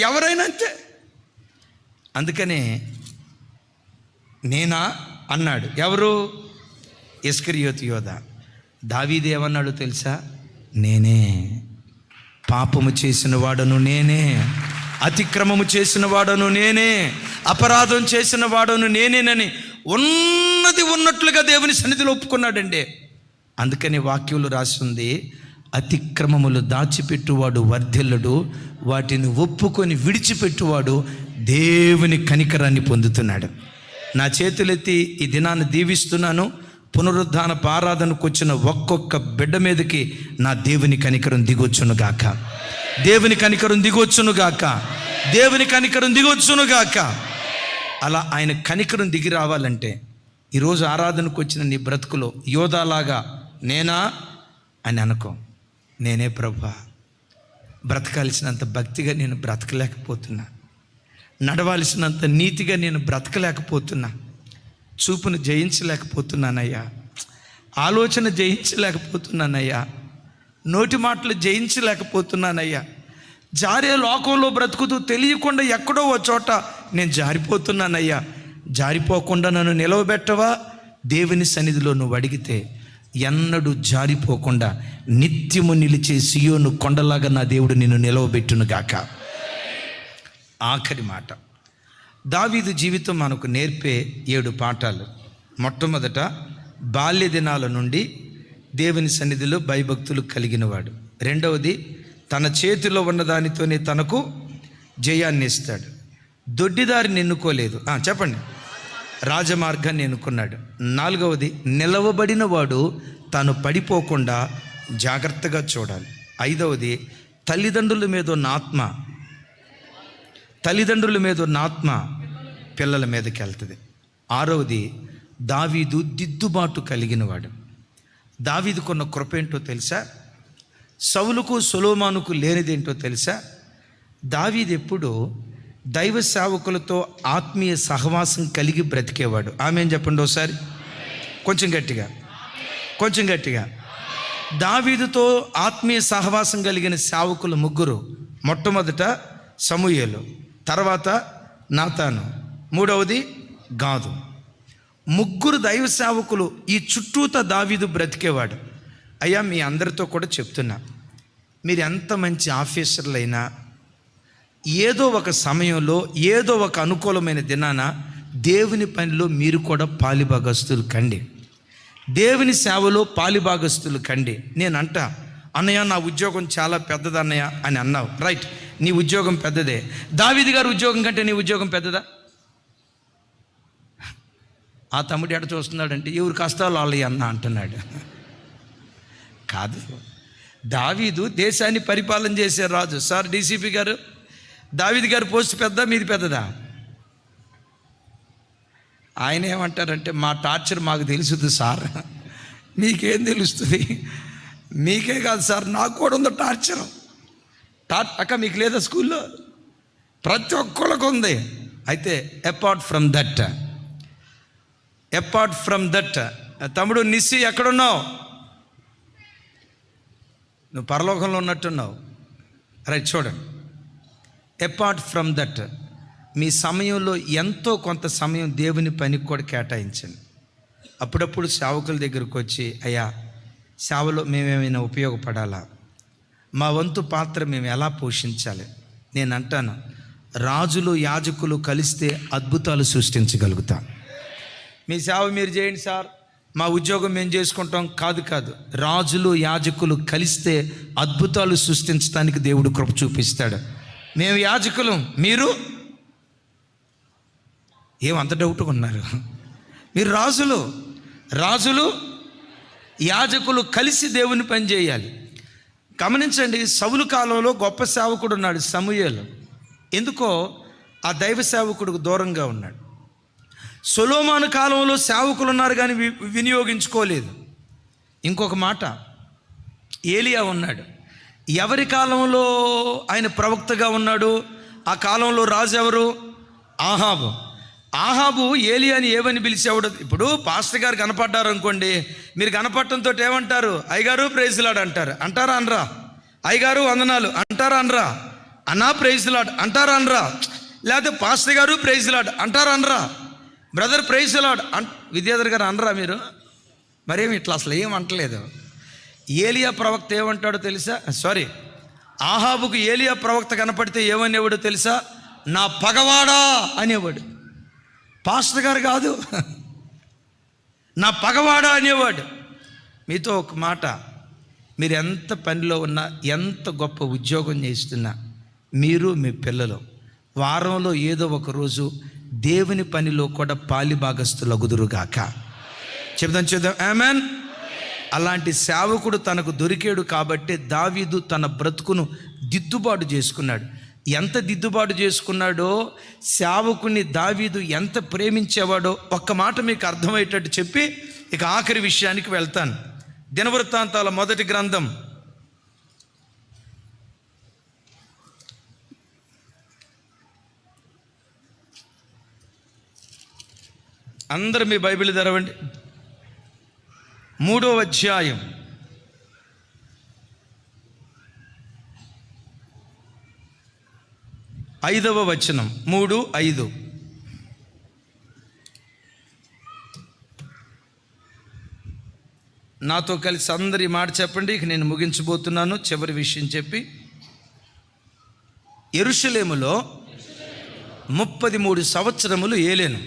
Speaker 1: ఎవరైనా అంతే. అందుకనే నేనా అన్నాడు. ఎవరు? ఇస్కరియోతు యోధ. దావీదు ఏమన్నాడు తెలుసా? నేనే పాపము చేసిన వాడను, నేనే అతిక్రమము చేసిన వాడను, నేనే అపరాధం చేసిన వాడను నేనేనని ఉన్నది ఉన్నట్లుగా దేవుని సన్నిధిలో ఒప్పుకున్నాడండి. అందుకని వాక్యంలో రాసింది, అతిక్రమములు దాచిపెట్టువాడు వర్ధిల్లుడు, వాటిని ఒప్పుకొని విడిచిపెట్టువాడు దేవుని కనికరాన్ని పొందుతున్నాడు. నా చేతులెత్తి ఈ దినాన్ని దీవిస్తున్నాను. పునరుద్ధాన ఆరాధనకు వచ్చిన ఒక్కొక్క బిడ్డ మీదకి నా దేవుని కనికరం దిగొచ్చునుగాక, దేవుని కనికరం దిగొచ్చునుగాక, దేవుని కనికరం దిగొచ్చునుగాక. అలా ఆయన కనికరం దిగి రావాలంటే ఈరోజు ఆరాధనకు వచ్చిన నీ బ్రతుకులో యోధాలాగా నేనా అని అనుకో. నేనే ప్రభువా, బ్రతకాల్సినంత భక్తిగా నేను బ్రతకలేకపోతున్నా, నడవాల్సినంత నీతిగా నేను బ్రతకలేకపోతున్నా, చూపును జయించలేకపోతున్నానయ్యా, ఆలోచన జయించలేకపోతున్నానయ్యా, నోటి మాటలు జయించలేకపోతున్నానయ్యా, జారే లోకంలో బ్రతుకుతూ తెలియకుండా ఎక్కడో ఓ చోట నేను జారిపోతున్నానయ్యా. జారిపోకుండా నన్ను నిలవబెట్టవా? దేవుని సన్నిధిలో నువ్వు అడిగితే ఎన్నడూ జారిపోకుండా నిత్యము నిలిచే సియోను కొండలాగా నా దేవుడు నిన్ను నిలవబెట్టునుగాక. ఆఖరి మాట, దావీదు జీవితం మనకు నేర్పే 7 పాఠాలు. మొట్టమొదట, బాల్య దినాల నుండి దేవుని సన్నిధిలో భయభక్తులు కలిగినవాడు. రెండవది, తన చేతిలో ఉన్న దానితోనే తనకు జయాన్ని ఇస్తాడు. దొడ్డిదారిని ఎన్నుకోలేదు, చెప్పండి, రాజమార్గాన్ని ఎన్నుకున్నాడు. 4వది, నిలవబడిన వాడు తాను పడిపోకుండా జాగ్రత్తగా చూడాలి. 5వది, తల్లిదండ్రుల మీద ఉన్న ఆత్మ పిల్లల మీదకి వెళ్తుంది. 6వది, దావీదు దిద్దుబాటు కలిగినవాడు. దావీదుకున్న కృప ఏంటో తెలుసా? సౌలుకు సొలొమోనుకు లేనిదేంటో తెలుసా? దావీదు ఎప్పుడు దైవ సేవకులతో ఆత్మీయ సహవాసం కలిగి బ్రతికేవాడు. ఆమేన్ చెప్పండి ఒకసారి. కొంచెం గట్టిగా, కొంచెం గట్టిగా. దావీదుతో ఆత్మీయ సహవాసం కలిగిన సేవకులు ముగ్గురు. మొట్టమొదట సమూయేలు, తర్వాత నాతాను, మూడవది గాదు. ముగ్గురు దైవ సేవకులు ఈ చుట్టూత దావీదు బ్రతికేవాడు. అయ్యా, మీ అందరితో కూడా చెప్తున్నా, మీరు ఎంత మంచి ఆఫీసర్లైనా ఏదో ఒక సమయంలో ఏదో ఒక అనుకూలమైన దినాన దేవుని పనిలో మీరు కూడా పాలిభాగస్తులు కండి, దేవుని సేవలో పాలిభాగస్తులు కండి. నేను అంటా, అన్నయ్య నా ఉద్యోగం చాలా పెద్దది అన్నయ్య అని అన్నావు. రైట్, నీ ఉద్యోగం పెద్దదే. దావీదు గారి ఉద్యోగం కంటే నీ ఉద్యోగం పెద్దదా? ఆ తమ్ముడు ఎడ చూస్తున్నాడంటే ఎవరు కష్టాలు వాళ్ళవి అన్న అంటున్నాడు. కాదు, దావీదు దేశాన్ని పరిపాలన చేసే రాజు. సార్ డీసీపీ గారు, దావీదు గారి పోస్ట్ పెద్ద, మీది పెద్దదా? ఆయన ఏమంటారంటే, మా టార్చర్ మాకు తెలుస్తుంది సార్. మీకేం తెలుస్తుంది? మీకే కాదు సార్, నాకు కూడా ఉంది టార్చర్. అక్క మీకు లేదా స్కూల్లో? ప్రతి ఒక్కళ్ళకు ఉంది. అయితే అపార్ట్ ఫ్రమ్ దట్ తమ్ముడు నిస్సి ఎక్కడున్నావు? నువ్వు పరలోకంలో ఉన్నట్టున్నావు. రైట్, చూడండి. అపార్ట్ ఫ్రమ్ దట్ మీ సమయంలో ఎంతో కొంత సమయం దేవుని పనికి కూడా కేటాయించండి. అప్పుడప్పుడు సేవకుల దగ్గరకు వచ్చి, అయ్యా సేవలో మేమేమైనా ఉపయోగపడాలా, మా వంతు పాత్ర మేము ఎలా పోషించాలి? నేను అంటాను, రాజులు యాజకులు కలిస్తే అద్భుతాలు సృష్టించగలుగుతాం. మీ సేవ మీరు చేయండి సార్, మా ఉద్యోగం మేము చేసుకుంటాం. కాదు, రాజులు యాజకులు కలిస్తే అద్భుతాలు సృష్టించడానికి దేవుడు కృప చూపిస్తాడు. మేము యాజకులు, మీరు ఏమంత డౌట్గా ఉన్నారు? మీరు రాజులు యాజకులు కలిసి దేవుని పని చేయాలి. గమనించండి, సౌలు కాలంలో గొప్ప సేవకుడు ఉన్నాడు, సమూయేలు. ఎందుకో ఆ దైవ సేవకుడికి దూరంగా ఉన్నాడు. సొలొమోను కాలంలో సేవకులు ఉన్నారు కానీ వినియోగించుకోలేదు. ఇంకొక మాట, ఏలియా ఉన్నాడు. ఎవరి కాలంలో ఆయన ప్రవక్తగా ఉన్నాడు? ఆ కాలంలో రాజు ఎవరు? ఆహాబు ఏలియాని ఏమని పిలిచేవాడు? ఇప్పుడు పాస్టర్ గారు కనపడ్డారు అనుకోండి, మీరు కనపడటంతో ఏమంటారు? అయ్యగారు ప్రైజ్ లాడ్ అంటారు. అంటారా అనరా? అయ్యగారు వందనాలు అంటారా అనరా? అన్నా ప్రైజ్ లాడ్ అంటారా అనరా? లేకపోతే పాస్టర్ గారు ప్రైజ్ లాడ్ అంటారా అనరా? బ్రదర్ ప్రైజ్ లాడ్ విద్యాధర్ గారు అనరా మీరు? మరేమి ఇట్లా అసలు ఏం అంటలేదు. ఏలియా ప్రవక్త ఏమంటాడో తెలుసా? ఆహాబుకు ఏలియా ప్రవక్త కనపడితే ఏమనేవాడు తెలుసా? నా పగవాడా అనేవాడు. పాస్టర్ గారు కాదు, నా పగవాడా అనేవాడు. మీతో ఒక మాట, మీరు ఎంత పనిలో ఉన్నా, ఎంత గొప్ప ఉద్యోగం చేస్తున్నా, మీరు మీ పిల్లలు వారంలో ఏదో ఒక రోజు దేవుని పనిలో కూడా పాలిభాగస్తులగుదురుగాక. చెప్దాం ఆమెన్. అలాంటి సేవకుడు తనకు దొరికాడు కాబట్టి దావీదు తన బ్రతుకును దిద్దుబాటు చేసుకున్నాడు. ఎంత దిద్దుబాటు చేసుకున్నాడో, సేవకుని దావీదు ఎంత ప్రేమించేవాడో ఒక్క మాట మీకు అర్థమయ్యేటట్టు చెప్పి ఇక ఆఖరి విషయానికి వెళ్తాను. దినవృత్తాంతాల మొదటి గ్రంథం అందరూ మీ బైబిల్ తెరవండి. 3వ అధ్యాయం 5వ వచనం. 3:5. నాతో కలిసి అందరి మాట చెప్పండి. ఇక నేను ముగించబోతున్నాను. చివరి విషయం చెప్పి, యెరూషలేములో 33 సంవత్సరములు ఏలేను.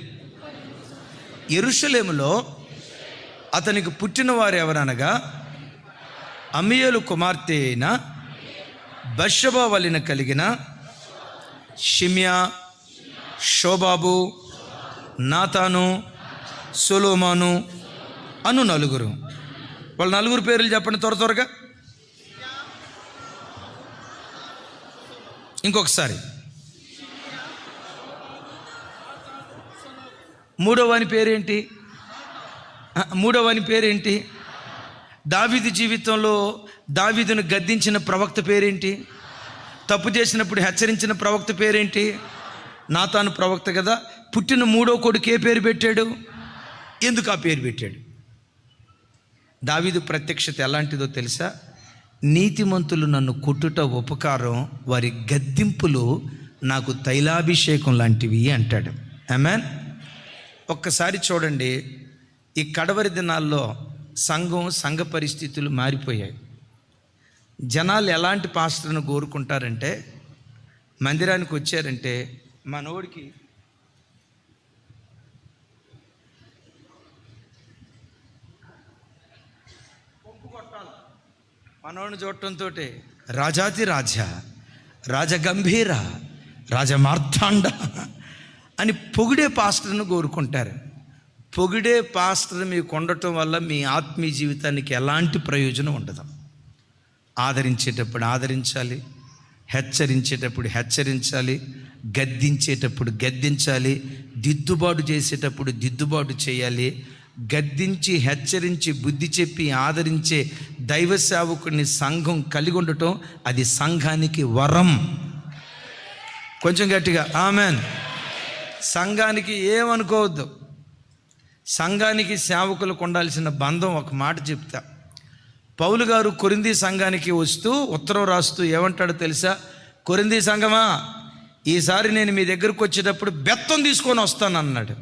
Speaker 1: యెరూషలేములో అతనికి పుట్టినవారు ఎవరనగా, అమ్మీయేలు కుమార్తె అయిన బత్షెబ వలన కలిగిన షిమ్యా, షోబాబు, నాతాను, సొలొమోను అను నలుగురు. వాళ్ళ నలుగురు పేర్లు చెప్పండి త్వరగా. ఇంకొకసారి. మూడవని పేరేంటి? దావీదు జీవితంలో దావీదును గద్దించిన ప్రవక్త పేరేంటి? తప్పు చేసినప్పుడు హెచ్చరించిన ప్రవక్త పేరేంటి? నాతాను ప్రవక్త కదా. పుట్టిన 3వ కొడుకు ఏ పేరు పెట్టాడు? ఎందుకు ఆ పేరు పెట్టాడు? దావీదు ప్రత్యక్షత ఎలాంటిదో తెలుసా? నీతిమంతులు నన్ను కొట్టుట ఉపకారం, వారి గద్దింపులు నాకు తైలాభిషేకం లాంటివి అంటాడు. ఆమేన్. ఒక్కసారి చూడండి, ఈ కడవరి దినాల్లో సంఘ పరిస్థితులు మారిపోయాయి. జనాలు ఎలాంటి పాస్టర్ను కోరుకుంటారంటే, మందిరానికి వచ్చారంటే మనోడికి మనోడిని చూడటంతో రాజాతి రాజా, రాజగంభీర, రాజమార్తాండ అని పొగిడే పాస్టర్ను కోరుకుంటారు. పొగిడే పాస్టర్ మీకు ఉండటం వల్ల మీ ఆత్మీయ జీవితానికి ఎలాంటి ప్రయోజనం ఉండదు. ఆదరించేటప్పుడు ఆదరించాలి, హెచ్చరించేటప్పుడు హెచ్చరించాలి, గద్దించేటప్పుడు గద్దించాలి, దిద్దుబాటు చేసేటప్పుడు దిద్దుబాటు చేయాలి. గద్దించి హెచ్చరించి బుద్ధి చెప్పి ఆదరించే దైవ సేవకుడిని సంఘం కలిగి ఉండటం అది సంఘానికి వరం. కొంచెం గట్టిగా ఆమెన్. సంఘానికి ఏమనుకోవద్దు. సంఘానికి సేవకులకు ఉండాల్సిన బంధం ఒక మాట చెప్తా. పౌలు గారు కొరింథీ సంఘానికి వస్తూ ఉత్తరం రాస్తూ ఏమంటాడో తెలుసా? కొరింథీ సంఘమా, ఈసారి నేను మీ దగ్గరకు వచ్చేటప్పుడు బెత్తం తీసుకొని వస్తాను అన్నాడు.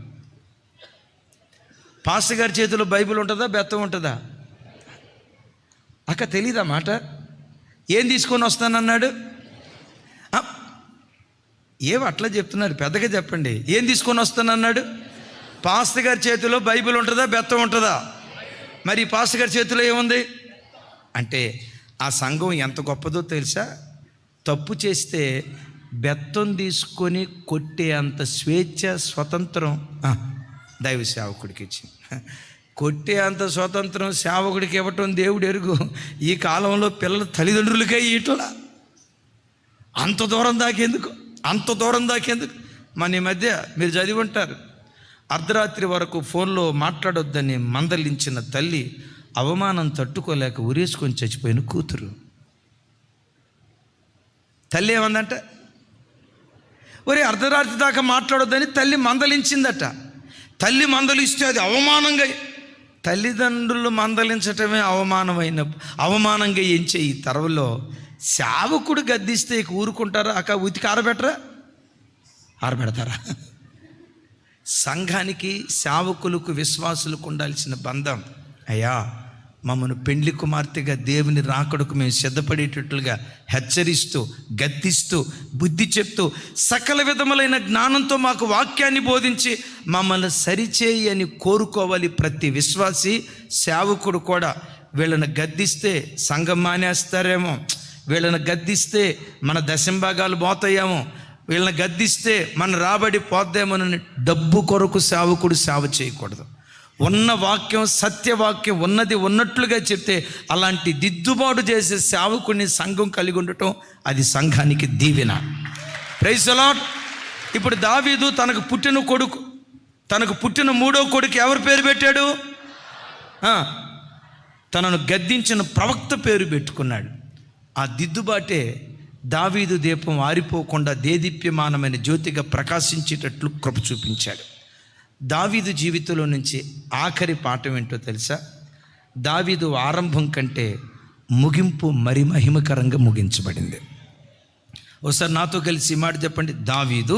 Speaker 1: పాస్టర్ గారి చేతిలో బైబిల్ ఉంటుందా, బెత్తం ఉంటుందా? అక్క తెలీదా మాట? ఏం తీసుకొని వస్తానన్నాడు? ఏం అట్లా చెప్తున్నారు? పెద్దగా చెప్పండి. ఏం తీసుకొని వస్తానన్నాడు? పాస్టర్ గారి చేతిలో బైబిల్ ఉంటుందా, బెత్తం ఉంటుందా? మరి పాస్టర్ గారి చేతిలో ఏముంది అంటే, ఆ సంఘం ఎంత గొప్పదో తెలుసా? తప్పు చేస్తే బెత్తం తీసుకొని కొట్టే అంత స్వేచ్ఛ, స్వతంత్రం దైవ సేవకుడికి ఇచ్చి, కొట్టే అంత స్వతంత్రం సేవకుడికి ఇవ్వటం దేవుడు ఎరుగు. ఈ కాలంలో పిల్లల తల్లిదండ్రులకే ఇట్లా అంత దూరం దాకేందుకు మన ఈ మధ్య మీరు చదివి ఉంటారు, అర్ధరాత్రి వరకు ఫోన్లో మాట్లాడొద్దని మందలించిన తల్లి అవమానం తట్టుకోలేక ఉరేసుకొని చచ్చిపోయిన కూతురు. తల్లి ఏమందంట? ఒరే అర్ధరాత్రి దాకా మాట్లాడొద్దని తల్లి మందలించిందట. తల్లి మందలిస్తే అది అవమానంగా, తల్లిదండ్రులు మందలించటమే అవమానంగా ఎంచే ఈ తరవలో సేవకుడు గద్దిస్తే ఊరుకుంటారా? అక్క ఉతికి ఆరబెడతారా? సంఘానికి సేవకులకు విశ్వాసులకు ఉండాల్సిన బంధం, అయ్యా మమ్మను పెండ్లి కుమార్తెగా దేవుని రాకడకు మేము సిద్ధపడేటట్లుగా హెచ్చరిస్తూ, గద్దిస్తూ, బుద్ధి చెప్తూ, సకల విధములైన జ్ఞానంతో మాకు వాక్యాన్ని బోధించి మమ్మల్ని సరిచేయి అని కోరుకోవాలి ప్రతి విశ్వాసి. సేవకుడు కూడా వీళ్ళని గద్దిస్తే సంఘం మానేస్తారేమో, వీళ్ళని గద్దిస్తే మన దశంభాగాలు పోతాయేమో, వీళ్ళని గద్దిస్తే మన రాబడి పోద్దేమోనని డబ్బు కొరకు సేవకుడు సేవ చేయకూడదు. ఉన్న వాక్యం, సత్యవాక్యం ఉన్నది ఉన్నట్లుగా చెప్తే అలాంటి దిద్దుబాటు చేసే సేవకుడిని సంఘం కలిగి ఉండటం అది సంఘానికి దీవెన. Praise the lord. ఇప్పుడు దావీదు తనకు పుట్టిన మూడో కొడుకు ఎవరి పేరు పెట్టాడు? తనను గద్దించిన ప్రవక్త పేరు పెట్టుకున్నాడు. ఆ దిద్దుబాటే దావీదు దీపం ఆరిపోకుండా దేదీప్యమానమైన జ్యోతిగా ప్రకాశించేటట్లు కృప చూపించాడు. దావీదు జీవితంలో నుంచి ఆఖరి పాఠం ఏంటో తెలుసా? దావీదు ఆరంభం కంటే ముగింపు మరి మహిమకరంగా ముగించబడింది. ఒకసారి నాతో కలిసి మాట చెప్పండి. దావీదు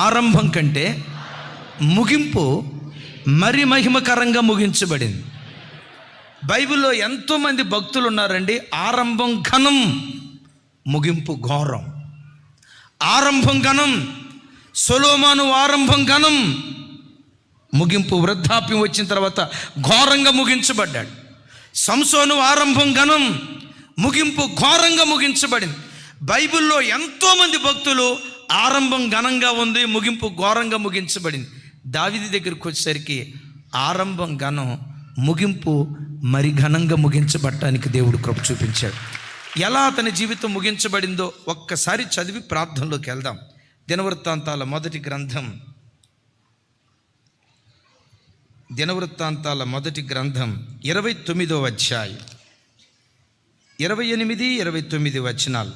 Speaker 1: ఆరంభం కంటే ముగింపు మరి మహిమకరంగా ముగించబడింది. బైబిల్లో ఎంతోమంది భక్తులు ఉన్నారండి. ఆరంభం ఘనం, ముగింపు ఘోరం. ఆరంభం ఘనం. సొలొమోను ఆరంభం ఘనం, ముగింపు వృద్ధాప్యం వచ్చిన తర్వాత ఘోరంగా ముగించబడ్డాడు. సంసోను ఆరంభం ఘనం, ముగింపు ఘోరంగా ముగించబడింది. బైబిల్లో ఎంతోమంది భక్తులు ఆరంభం ఘనంగా ఉంది, ముగింపు ఘోరంగా ముగించబడింది. దావీదు దగ్గరికి వచ్చేసరికి ఆరంభం ఘనం, ముగింపు మరి ఘనంగా ముగించబడటానికి దేవుడు కృప చూపించాడు. ఎలా అతని జీవితం ముగించబడిందో ఒక్కసారి చదివి ప్రార్థనలోకి వెళ్దాం. దినవృత్తాంతాల మొదటి గ్రంథం 29వ అధ్యాయం 28, 29 వచనాలు.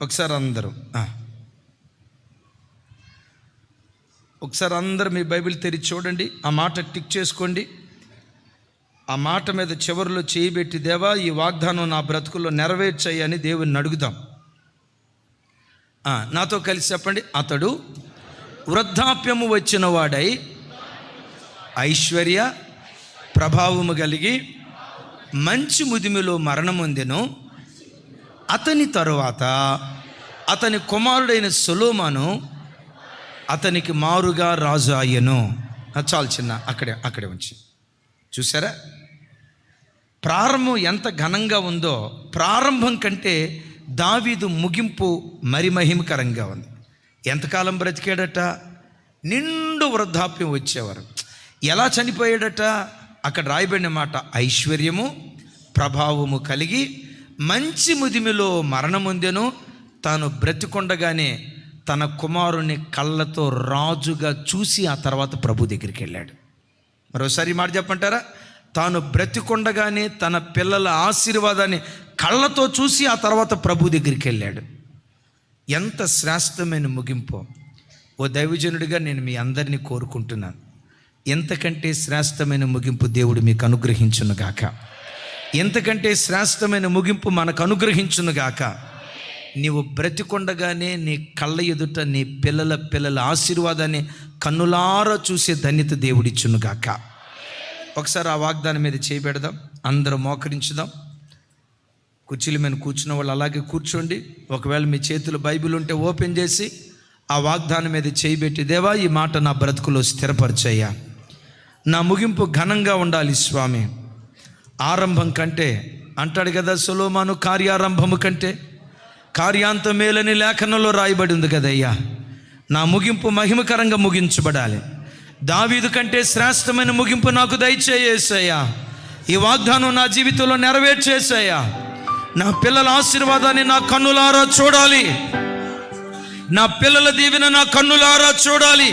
Speaker 1: ఒకసారి అందరూ ఒకసారి అందరూ మీ బైబిల్ తెరిచి చూడండి, ఆ మాట టిక్ చేసుకోండి. ఆ మాట మీద చివరిలో చేయబెట్టి, దేవా ఈ వాగ్దానం నా బ్రతుకుల్లో నెరవేర్చాయని దేవుని అడుగుదాం. నాతో కలిసి చెప్పండి. అతడు వృద్ధాప్యము వచ్చిన వాడై ఐశ్వర్య ప్రభావము కలిగి మంచి ముదిమిలో మరణమొందెను. అతని తరువాత అతని కుమారుడైన సొలొమోను అతనికి మారుగా రాజు అయ్యెను. చాలు చిన్న అక్కడే ఉంచి. చూసారా ప్రారంభం ఎంత ఘనంగా ఉందో, ప్రారంభం కంటే దావీదు ముగింపు మరి మహిమకరంగా ఉంది. ఎంతకాలం బ్రతికాడట? నిండు వృద్ధాప్యం వచ్చేవారు. ఎలా చనిపోయాడట? అక్కడ రాయబడిన మాట, ఐశ్వర్యము ప్రభావము కలిగి మంచి ముదిమిలో మరణమొందెను. తాను బ్రతికొండగానే తన కుమారుని కళ్ళతో రాజుగా చూసి ఆ తర్వాత ప్రభు దగ్గరికి వెళ్ళాడు. మరోసారి మాట చెప్పంటారా? తాను బ్రతికొండగానే తన పిల్లల ఆశీర్వాదాన్ని కళ్ళతో చూసి ఆ తర్వాత ప్రభు దగ్గరికి వెళ్ళాడు. ఎంత శ్రేష్టమైన ముగింపు! ఓ దైవజనుడిగా నేను మీ అందరినీ కోరుకుంటున్నాను, ఎంతకంటే శ్రేష్టమైన ముగింపు దేవుడు మీకు అనుగ్రహించునుగాక. ఎంతకంటే శ్రేష్టమైన ముగింపు మనకు అనుగ్రహించునుగాక. నీవు బ్రతికొండగానే నీ కళ్ళ ఎదుట నీ పిల్లల ఆశీర్వాదాన్ని కన్నులారా చూసే ధన్యత దేవుడిచ్చునుగాక. ఒకసారి ఆ వాగ్దానం మీద చేయబెడదాం, అందరూ మోకరించుదాం. కుర్చీల మీద కూర్చున్న వాళ్ళు అలాగే కూర్చోండి. ఒకవేళ మీ చేతులు బైబిల్ ఉంటే ఓపెన్ చేసి ఆ వాగ్దానం మీద చేయబెట్టి, దేవా ఈ మాట నా బ్రతుకులో స్థిరపరచయ్యా, నా ముగింపు ఘనంగా ఉండాలి స్వామి. ఆరంభం కంటే అంటాడు కదా సొలొమోను, కార్యారంభము కంటే కార్యాంతం మేలని లేఖనంలో రాయబడి ఉంది కదయ్యా. నా ముగింపు మహిమకరంగా ముగించబడాలి. దావీదు కంటే శ్రేష్టమైన ముగింపు నాకు దయచేయేసయ్యా. ఈ వాగ్దానం నా జీవితంలో నెరవేర్చేసయ్యా. నా పిల్లల ఆశీర్వాదాన్ని నా కన్నులారా చూడాలి. నా పిల్లల దీవెన నా కన్నులారా చూడాలి.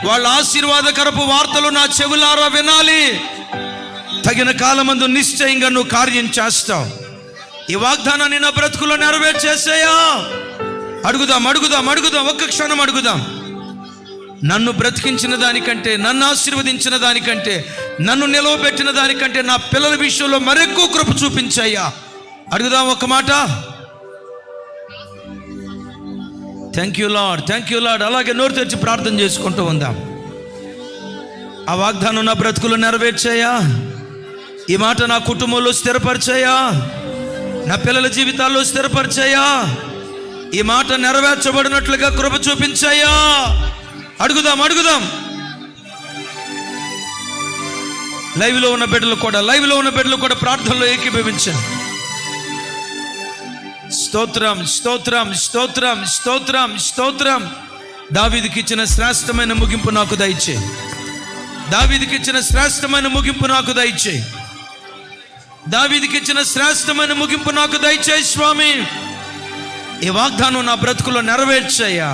Speaker 1: వాళ్ళ ఆశీర్వాదకరపు వార్తలు నా చెవులారా వినాలి. తగిన కాలమందు నిశ్చయంగా నువ్వు కార్యం చేస్తావు. ఈ వాగ్దానాన్ని నా బ్రతుకులో నెరవేర్చేసయ్యా. అడుగుదాం, ఒక్క క్షణం అడుగుదాం. నన్ను బ్రతికించిన దానికంటే, నన్ను ఆశీర్వదించిన దానికంటే, నన్ను నిలవబెట్టిన దానికంటే నా పిల్లల విషయంలో మరెక్కువ కృప చూపించయ్యా. అడుగుదాం ఒక్క మాట. Thank you lord. అలాగే నోరు తెరిచి ప్రార్థన చేసుకుంటూ ఉందాం. ఆ వాగ్దానం నా బ్రతుకులో నెరవేర్చాయా. ఈ మాట నా కుటుంబంలో స్థిరపరిచాయా, నా పిల్లల జీవితాల్లో స్థిరపరిచాయా. ఈ మాట నెరవేర్చబడినట్లుగా కృప చూపించాయా. అడుగుదాం. లైవ్లో ఉన్న బిడ్డలు కూడా ప్రార్థనలో ఏకీభవించారు. స్తోత్రం. దావీదుకి ఇచ్చిన శ్రేష్టమైన ముగింపు నాకు దయచేయి. దావీదుకి ఇచ్చిన శ్రేష్టమైన ముగింపు నాకు దయచేయి స్వామి. ఈ వాగ్దానం నా బ్రతుకులో నెరవేర్చయ్యా.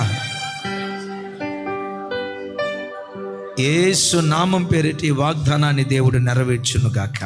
Speaker 1: యేసు నామం పేరిటి వాగ్దానాన్ని దేవుడు నెరవేర్చునుగాక.